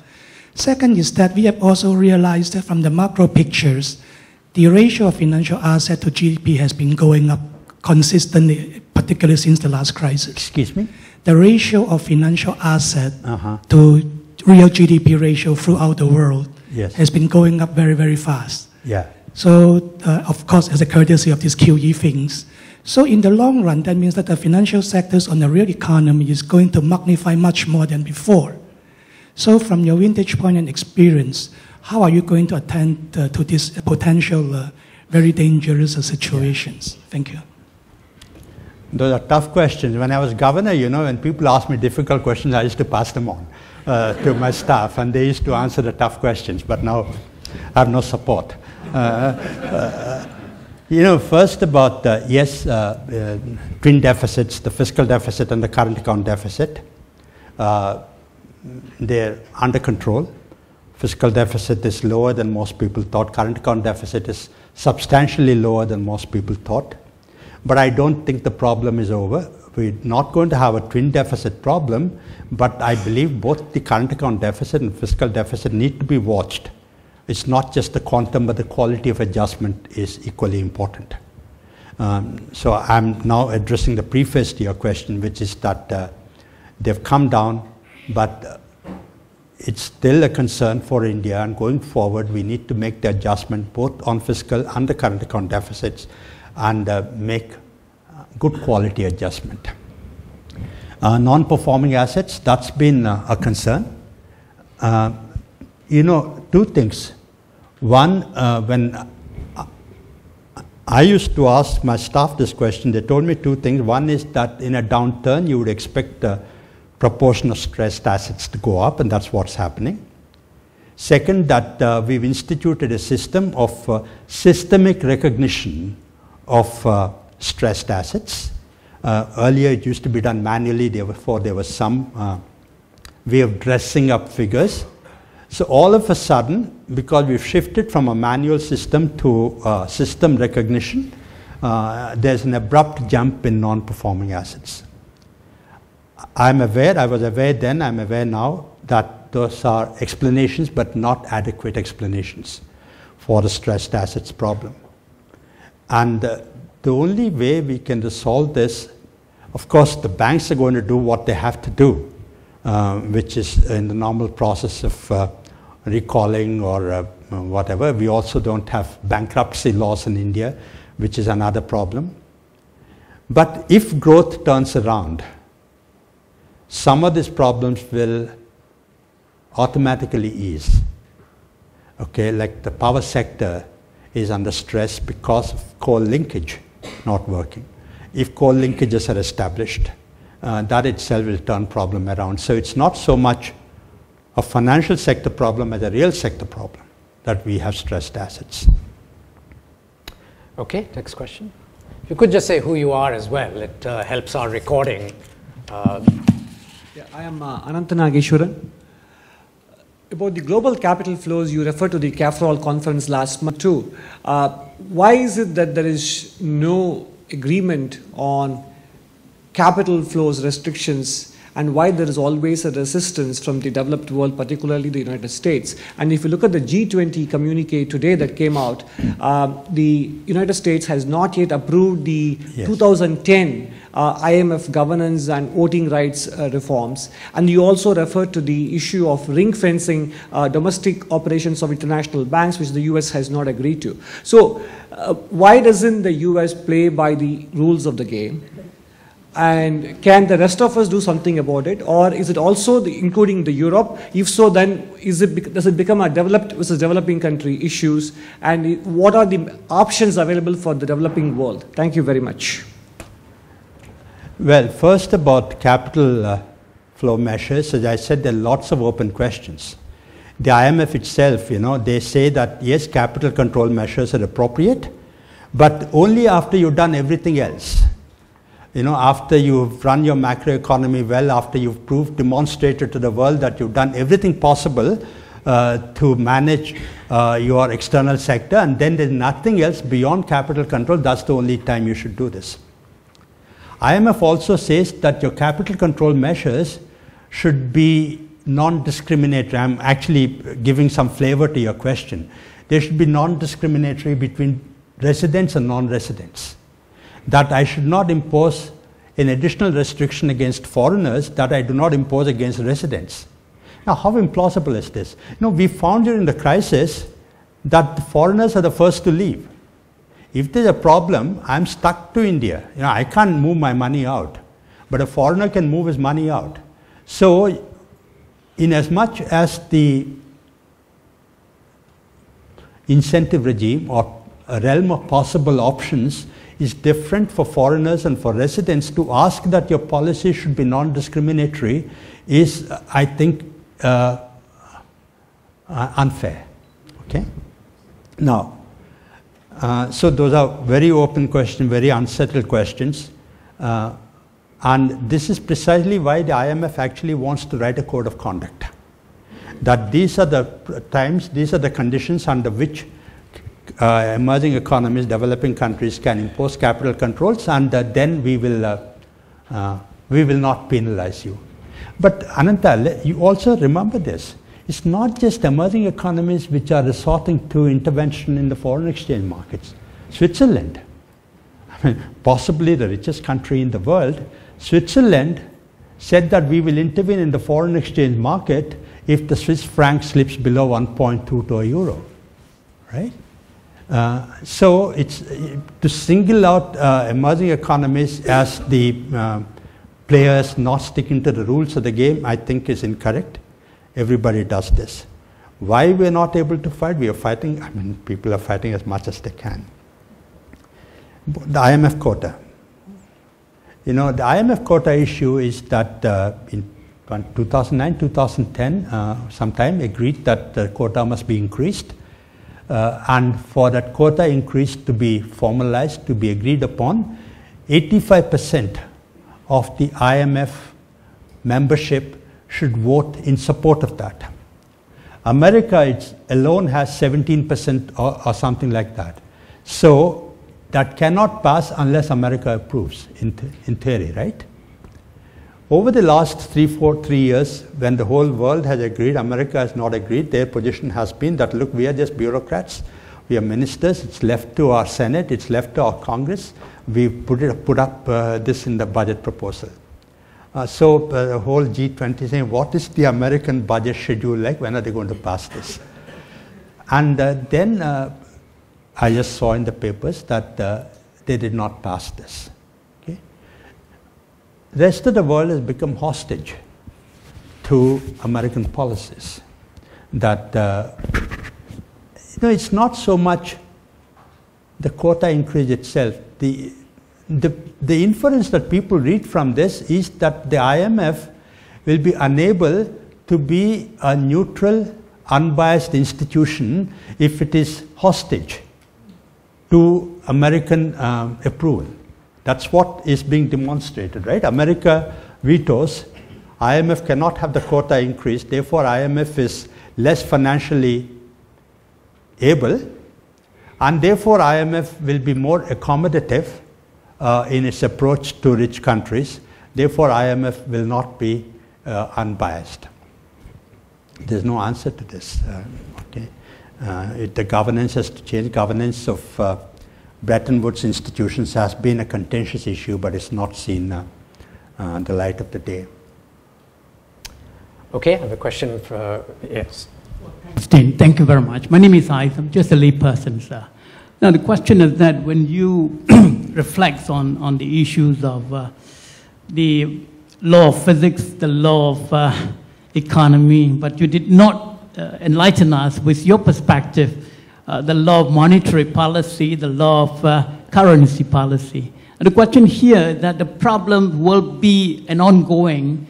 C: Second is that we have also realized that from the macro pictures, the ratio of financial asset to GDP has been going up consistently, particularly since the last crisis.
B: Excuse me?
C: The ratio of financial asset to real GDP ratio throughout the world has been going up very, very fast.
B: Yeah.
C: So, of course, as a courtesy of these QE things. So in the long run, that means that the financial sectors on the real economy is going to magnify much more than before. So from your vantage point and experience, how are you going to attend to these potential very dangerous situations? Thank you.
B: Those are tough questions. When I was governor, when people ask me difficult questions, I used to pass them on to my staff, and they used to answer the tough questions, but now I have no support. First about, twin deficits, the fiscal deficit and the current account deficit. They're under control. Fiscal deficit is lower than most people thought. Current account deficit is substantially lower than most people thought. But I don't think the problem is over. We're not going to have a twin deficit problem, but I believe both the current account deficit and fiscal deficit need to be watched. It's not just the quantum, but the quality of adjustment is equally important. So I'm now addressing the preface to your question, which is that they've come down, but it's still a concern for India, and going forward we need to make the adjustment both on fiscal and the current account deficits and make good quality adjustment. Non-performing assets, that's been a concern. You know, two things. One, when I used to ask my staff this question, they told me two things. One is that in a downturn, you would expect the proportion of stressed assets to go up, and that's what's happening. Second, that we've instituted a system of systemic recognition of stressed assets. Earlier, it used to be done manually, therefore there was some way of dressing up figures. So all of a sudden, because we've shifted from a manual system to system recognition, there's an abrupt jump in non-performing assets. I'm aware, I was aware then, I'm aware now, that those are explanations but not adequate explanations for the stressed assets problem. And the only way we can resolve this, of course, the banks are going to do what they have to do, which is in the normal process of recalling or whatever. We also don't have bankruptcy laws in India, which is another problem. But if growth turns around, some of these problems will automatically ease. Okay, like the power sector is under stress because of coal linkage not working. If coal linkages are established, that itself will turn problem around. So it's not so much a financial sector problem as a real sector problem that we have stressed assets.
A: Okay, next question. If you could just say who you are as well, it helps our recording.
D: Yeah, I am Ananta Nageshwaran. About the global capital flows, you referred to the CAFROL conference last month too. Why is it that there is no agreement on capital flows restrictions, and why there is always a resistance from the developed world, particularly the United States? And if you look at the G20 communique today that came out, the United States has not yet approved the 2010 IMF governance and voting rights reforms. And you also referred to the issue of ring fencing domestic operations of international banks, which the US has not agreed to. So why doesn't the US play by the rules of the game? And can the rest of us do something about it? Or is it also including the Europe? If so, then does it become a developed versus developing country issues? And what are the options available for the developing world? Thank you very much.
B: Well, first about capital flow measures, as I said, there are lots of open questions. The IMF itself, you know, they say that yes, capital control measures are appropriate, but only after you've done everything else. You know, after you've run your macroeconomy well, after you've demonstrated to the world that you've done everything possible to manage your external sector, and then there's nothing else beyond capital control, that's the only time you should do this. IMF also says that your capital control measures should be non-discriminatory. I'm actually giving some flavor to your question. They should be non-discriminatory between residents and non-residents. That I should not impose an additional restriction against foreigners that I do not impose against residents. Now, how implausible is this? You know, we found during the crisis that the foreigners are the first to leave. If there's a problem, I'm stuck to India. You know, I can't move my money out, but a foreigner can move his money out. So, in as much as the incentive regime or a realm of possible options is different for foreigners and for residents, to ask that your policy should be non-discriminatory is, I think, unfair. Okay? Now, so those are very open questions, very unsettled questions. And this is precisely why the IMF actually wants to write a code of conduct. That these are the times, these are the conditions under which emerging economies, developing countries can impose capital controls, and then we will not penalize you. But Ananta, you also remember this. It's not just emerging economies which are resorting to intervention in the foreign exchange markets. Switzerland, I mean, possibly the richest country in the world, Switzerland said that we will intervene in the foreign exchange market if the Swiss franc slips below 1.2 to a euro, right? So it's to single out emerging economies as the players not sticking to the rules of the game, I think is incorrect. Everybody does this. Why we're not able to fight? We are fighting, I mean, people are fighting as much as they can. The IMF quota. You know, the IMF quota issue is that in 2009, 2010, sometime agreed that the quota must be increased. And for that quota increase to be formalized, to be agreed upon, 85% of the IMF membership should vote in support of that. America alone has 17% or something like that. So that cannot pass unless America approves, in theory, right? Over the last 3 years, when the whole world has agreed, America has not agreed, their position has been that, look, we are just bureaucrats, we are ministers, it's left to our Senate, it's left to our Congress, we put up this in the budget proposal. So the whole G20 saying, what is the American budget schedule like? When are they going to pass this? And then I just saw in the papers that they did not pass this. Okay? The rest of the world has become hostage to American policies. That you know, it's not so much the quota increase itself. The inference that people read from this is that the IMF will be unable to be a neutral, unbiased institution if it is hostage to American approval. That's what is being demonstrated, right? America vetoes, IMF cannot have the quota increased, therefore IMF is less financially able, and therefore IMF will be more accommodative in its approach to rich countries. Therefore, IMF will not be unbiased. There's no answer to this. Okay, the governance has to change. Governance of Bretton Woods institutions has been a contentious issue, but it's not seen the light of the day.
A: Okay, I have a question for, yes.
E: Thank you very much. My name is Ais. I'm just a lay person, sir. Now, the question is that when you reflect on the issues of the law of physics, the law of economy, but you did not enlighten us with your perspective, the law of monetary policy, the law of currency policy. And the question here is that the problem will be an ongoing,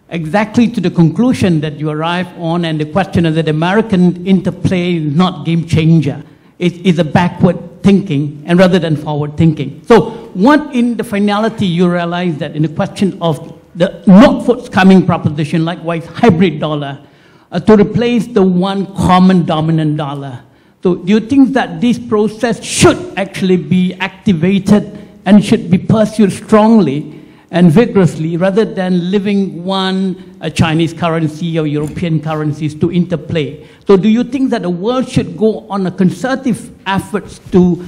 E: exactly to the conclusion that you arrive on, and the question is that American interplay is not game changer. It is a backward thinking and rather than forward thinking. So what in the finality you realize that in the question of the not forthcoming proposition, likewise hybrid dollar, to replace the one common dominant dollar. So do you think that this process should actually be activated and should be pursued strongly and vigorously rather than living one Chinese currency or European currencies to interplay? So do you think that the world should go on a concerted efforts to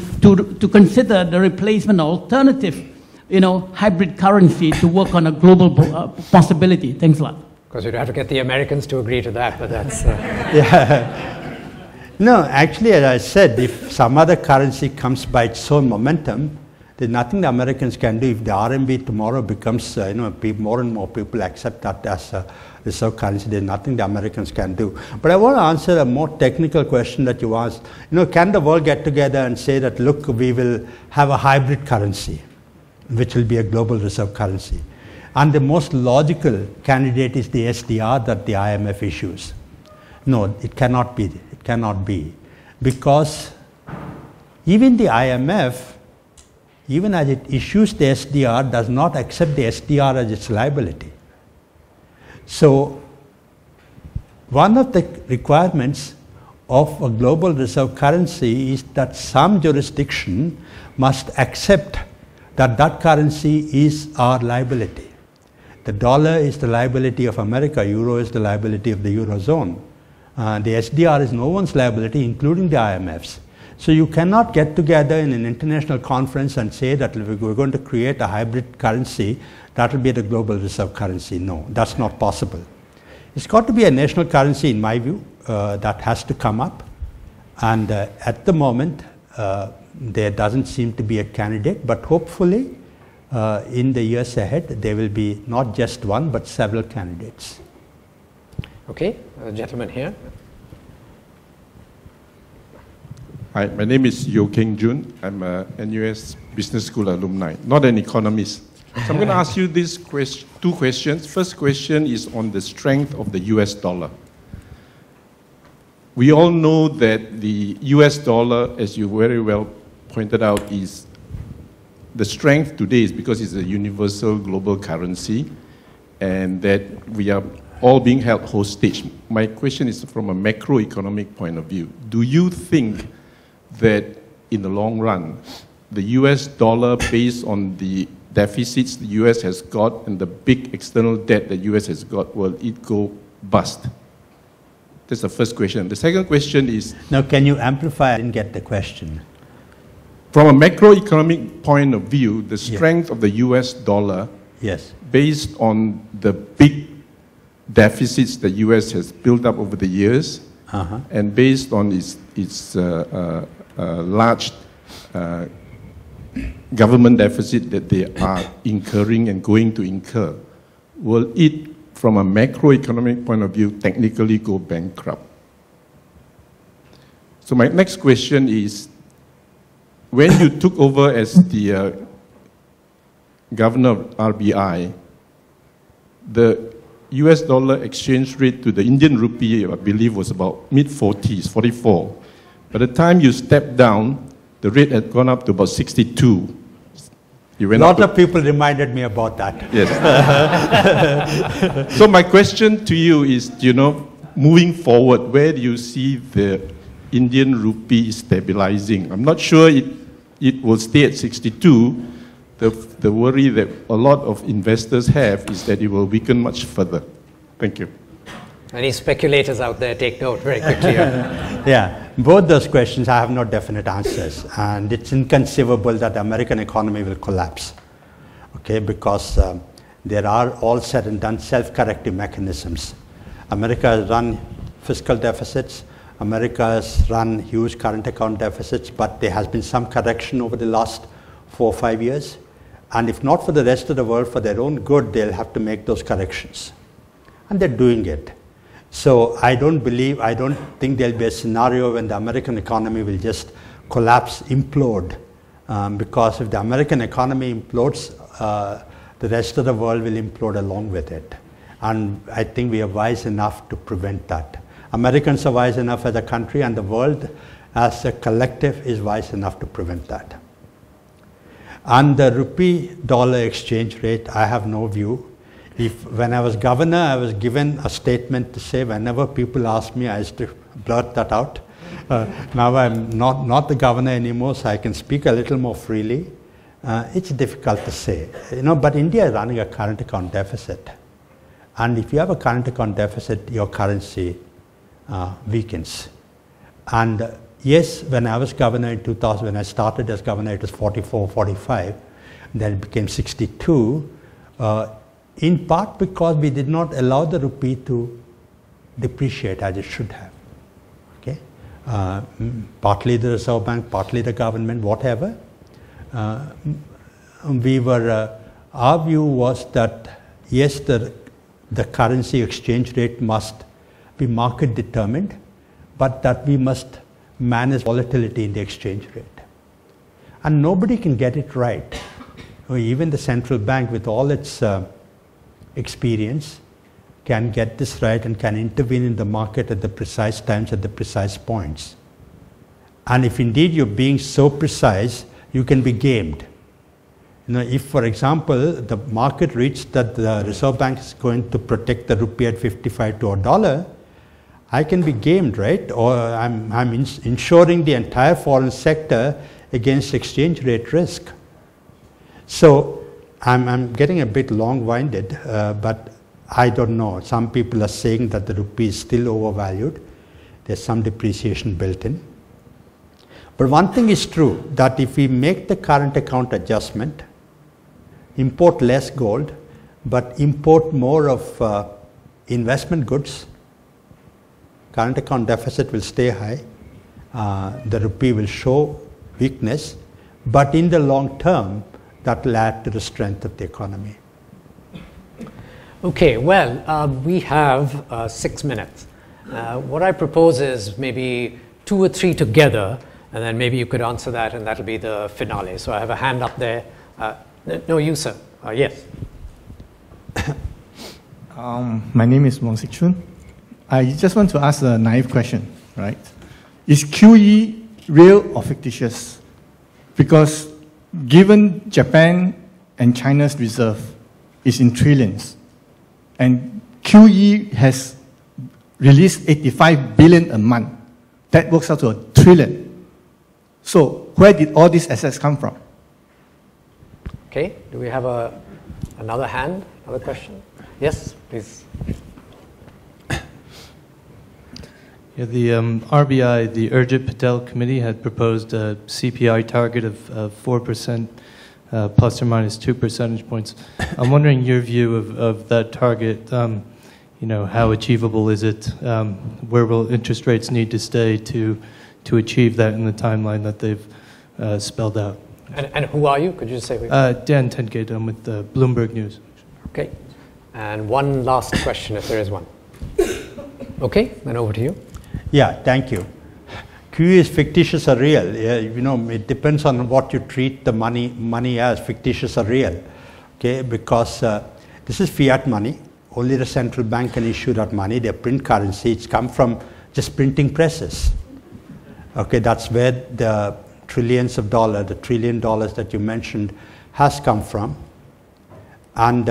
E: consider the replacement alternative, hybrid currency to work on a global possibility? Thanks a lot.
A: Because you'd have to get the Americans to agree to that, but that's...
B: Yeah. No, actually, as I said, if some other currency comes by its own momentum, there's nothing the Americans can do. If the RMB tomorrow becomes, more and more people accept that as a reserve currency, there's nothing the Americans can do. But I want to answer a more technical question that you asked. Can the world get together and say that, look, we will have a hybrid currency, which will be a global reserve currency? And the most logical candidate is the SDR that the IMF issues. No, it cannot be. It cannot be. Because even the IMF, even as it issues the SDR, does not accept the SDR as its liability. So one of the requirements of a global reserve currency is that some jurisdiction must accept that that currency is our liability. The dollar is the liability of America, euro is the liability of the Eurozone. The SDR is no one's liability, including the IMF's. So you cannot get together in an international conference and say that we're going to create a hybrid currency that will be the global reserve currency. No, that's not possible. It's got to be a national currency, in my view, that has to come up. And at the moment, there doesn't seem to be a candidate, but hopefully in the years ahead, there will be not just one, but several candidates.
A: Okay, a gentleman here.
F: Hi, my name is Yeo Keng Jun. I'm a NUS Business School alumni, not an economist. So I'm going to ask you these two questions. First question is on the strength of the US dollar. We all know that the US dollar, as you very well pointed out, is the strength today is because it's a universal global currency and that we are all being held hostage. My question is from a macroeconomic point of view. Do you think that in the long run, the US dollar, based on the deficits the US has got and the big external debt the US has got, will it go bust? That's the first question. The second question is...
B: Now, can you amplify? I didn't get the question.
F: From a macroeconomic point of view, the strength of the US dollar, based on the big deficits the US has built up over the years, and based on its large government deficit that they are incurring and going to incur, will it, from a macroeconomic point of view, technically go bankrupt? So my next question is, when you took over as the governor of RBI, the US dollar exchange rate to the Indian rupee, I believe, was about mid-40s, 44. By the time you stepped down, the rate had gone up to about 62. A lot
B: of people reminded me about that.
F: Yes. So my question to you is, moving forward, where do you see the Indian rupee stabilizing? I'm not sure it will stay at 62. The worry that a lot of investors have is that it will weaken much further. Thank you.
A: Any speculators out there, take note very quickly.
B: Yeah, both those questions I have no definite answers, and it's inconceivable that the American economy will collapse, okay, because there are all said and done self-corrective mechanisms. America has run fiscal deficits, America has run huge current account deficits, but there has been some correction over the last 4 or 5 years, and if not for the rest of the world, for their own good, they'll have to make those corrections, and they're doing it. So I don't think there'll be a scenario when the American economy will just collapse, implode, because if the American economy implodes, the rest of the world will implode along with it. And I think we are wise enough to prevent that. Americans are wise enough as a country, and the world as a collective is wise enough to prevent that. And the rupee-dollar exchange rate, I have no view. When I was governor, I was given a statement to say whenever people ask me, I used to blurt that out. Now I'm not the governor anymore, so I can speak a little more freely. It's difficult to say, but India is running a current account deficit. And if you have a current account deficit, your currency weakens. And yes, when I was governor in 2000, when I started as governor, it was 44, 45. Then it became 62. In part because we did not allow the rupee to depreciate as it should have. Okay? Partly the Reserve Bank, partly the government, whatever. Our view was that, yes, the currency exchange rate must be market determined, but that we must manage volatility in the exchange rate. And nobody can get it right. Even the central bank, with all its experience, can get this right and can intervene in the market at the precise times, at the precise points. And if indeed you're being so precise, you can be gamed. If, for example, the market reached that the Reserve Bank is going to protect the rupee at 55 to $1, I can be gamed, right? Or I'm insuring the entire foreign sector against exchange rate risk. So I'm getting a bit long-winded, but I don't know. Some people are saying that the rupee is still overvalued. There's some depreciation built in. But one thing is true, that if we make the current account adjustment, import less gold, but import more of investment goods, current account deficit will stay high, the rupee will show weakness, but in the long term, that will add to the strength of the economy.
A: Okay, well, we have 6 minutes. What I propose is maybe 2 or 3 together, and then maybe you could answer that, and that'll be the finale. So I have a hand up there. No, you, sir. Yes.
G: My name is Wong Sik Chun. I just want to ask a naive question, right? Is QE real or fictitious? Because given Japan and China's reserve is in trillions, and QE has released 85 billion a month, that works out to $1 trillion. So where did all these assets come from?
A: Okay, do we have another hand, another question? Yes, please.
H: Yeah, the RBI, the Urjit Patel Committee, had proposed a CPI target of 4%, plus or minus 2 percentage points. I'm wondering your view of that target. You know, how achievable is it? Where will interest rates need to stay to achieve that in the timeline that they've spelled out?
A: And who are you? Could you say?
H: Dan Tenkate, I'm with Bloomberg News.
A: Okay. And one last question, if there is one. Okay, then over to you.
B: Yeah, thank you. QE is fictitious or real. Yeah, you know, it depends on what you treat the money as, fictitious or real. Okay, because this is fiat money. Only the central bank can issue that money. They print currency. It's come from just printing presses. Okay, that's where the trillions of dollars, the $1 trillion that you mentioned, has come from. And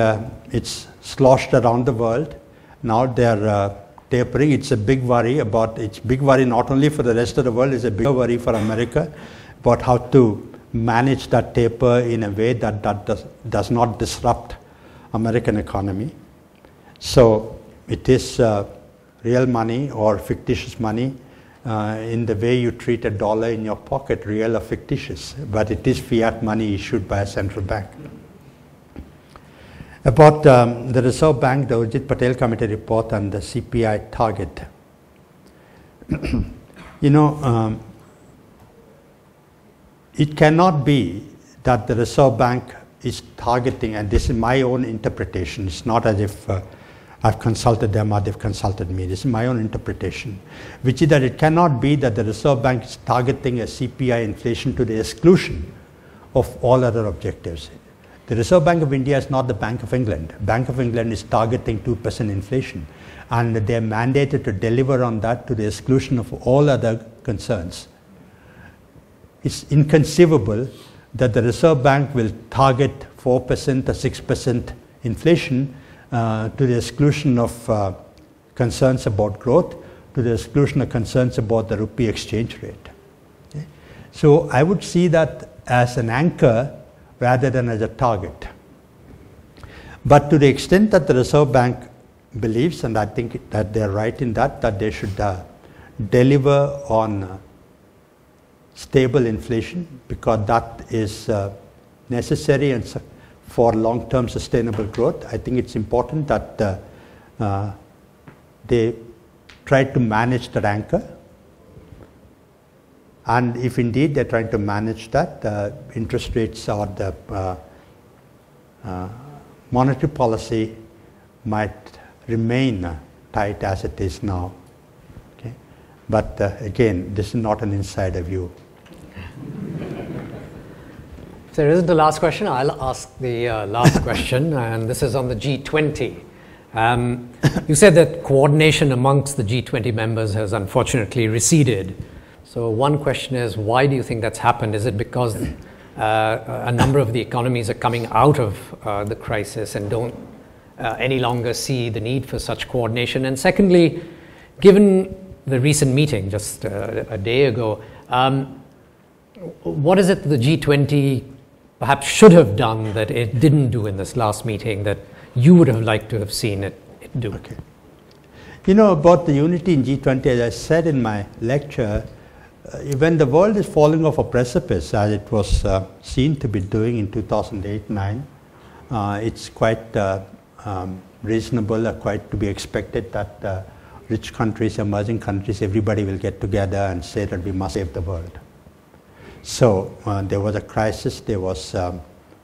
B: it's sloshed around the world. Now they're tapering. It's a big worry it's big worry not only for the rest of the world, it's a bigger worry for America about how to manage that taper in a way that does not disrupt American economy. So it is real money or fictitious money in the way you treat a dollar in your pocket, real or fictitious, but it is fiat money issued by a central bank. About the Reserve Bank, the Urjit Patel Committee report and the CPI target. You know, it cannot be that the Reserve Bank is targeting, and this is my own interpretation, it's not as if I've consulted them or they've consulted me, this is my own interpretation, which is that it cannot be that the Reserve Bank is targeting a CPI inflation to the exclusion of all other objectives. The Reserve Bank of India is not the Bank of England. Bank of England is targeting 2% inflation, and they're mandated to deliver on that to the exclusion of all other concerns. It's inconceivable that the Reserve Bank will target 4% or 6% inflation to the exclusion of concerns about growth, to the exclusion of concerns about the rupee exchange rate. Okay? So I would see that as an anchor rather than as a target. But to the extent that the Reserve Bank believes, and I think that they're right in that they should deliver on stable inflation, because that is necessary and for long-term sustainable growth. I think it's important that they try to manage that anchor. And if indeed they're trying to manage that, interest rates or the monetary policy might remain tight as it is now. Okay? But again, this is not an insider view.
A: If there isn't a last question, I'll ask the last question, and this is on the G20. You said that coordination amongst the G20 members has unfortunately receded. So one question is, why do you think that's happened? Is it because a number of the economies are coming out of the crisis and don't any longer see the need for such coordination? And secondly, given the recent meeting just a day ago, what is it the G20 perhaps should have done that it didn't do in this last meeting that you would have liked to have seen it do?
B: Okay. You know, about the unity in G20, as I said in my lecture, when the world is falling off a precipice, as it was seen to be doing in 2008-9, it's quite reasonable, quite to be expected that rich countries, emerging countries, everybody will get together and say that we must save the world. So there was a crisis, there was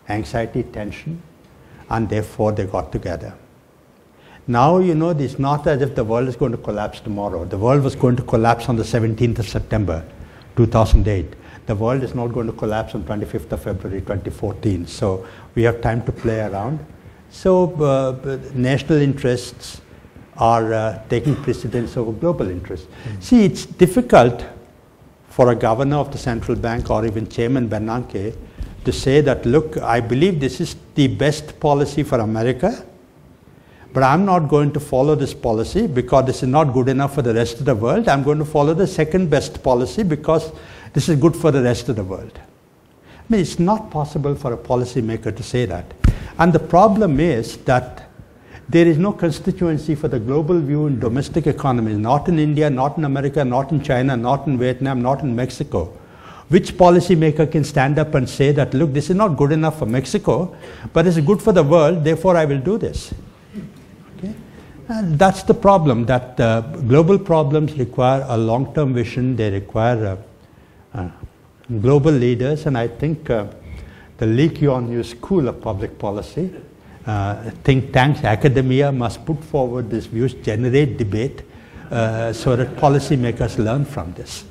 B: anxiety, tension, and therefore they got together. Now, you know, it's not as if the world is going to collapse tomorrow. The world was going to collapse on the 17th of September, 2008. The world is not going to collapse on 25th of February, 2014. So we have time to play around. So national interests are taking precedence over global interests. See, it's difficult for a governor of the central bank or even Chairman Bernanke to say that, look, I believe this is the best policy for America, but I'm not going to follow this policy because this is not good enough for the rest of the world. I'm going to follow the second best policy because this is good for the rest of the world. I mean, it's not possible for a policymaker to say that. And the problem is that there is no constituency for the global view in domestic economies, not in India, not in America, not in China, not in Vietnam, not in Mexico. Which policymaker can stand up and say that, look, this is not good enough for Mexico, but it's good for the world, therefore I will do this. And that's the problem, that global problems require a long-term vision. They require global leaders, and I think the Lee Kuan Yew School of Public Policy, think tanks, academia must put forward these views, generate debate, so that policymakers learn from this.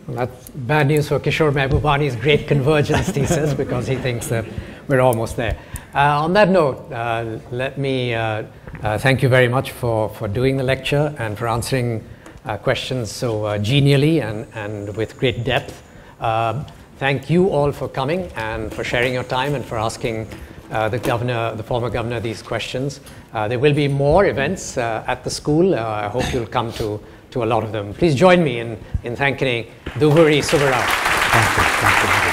A: Well, that's bad news for Kishore Mahbubani's great convergence thesis, because he thinks that we're almost there. On that note, let me thank you very much for doing the lecture and for answering questions so genially and with great depth. Thank you all for coming and for sharing your time and for asking the former governor, these questions. There will be more events at the school. I hope you'll come to a lot of them. Please join me in thanking Subbarao.
B: Thank you. Thank you.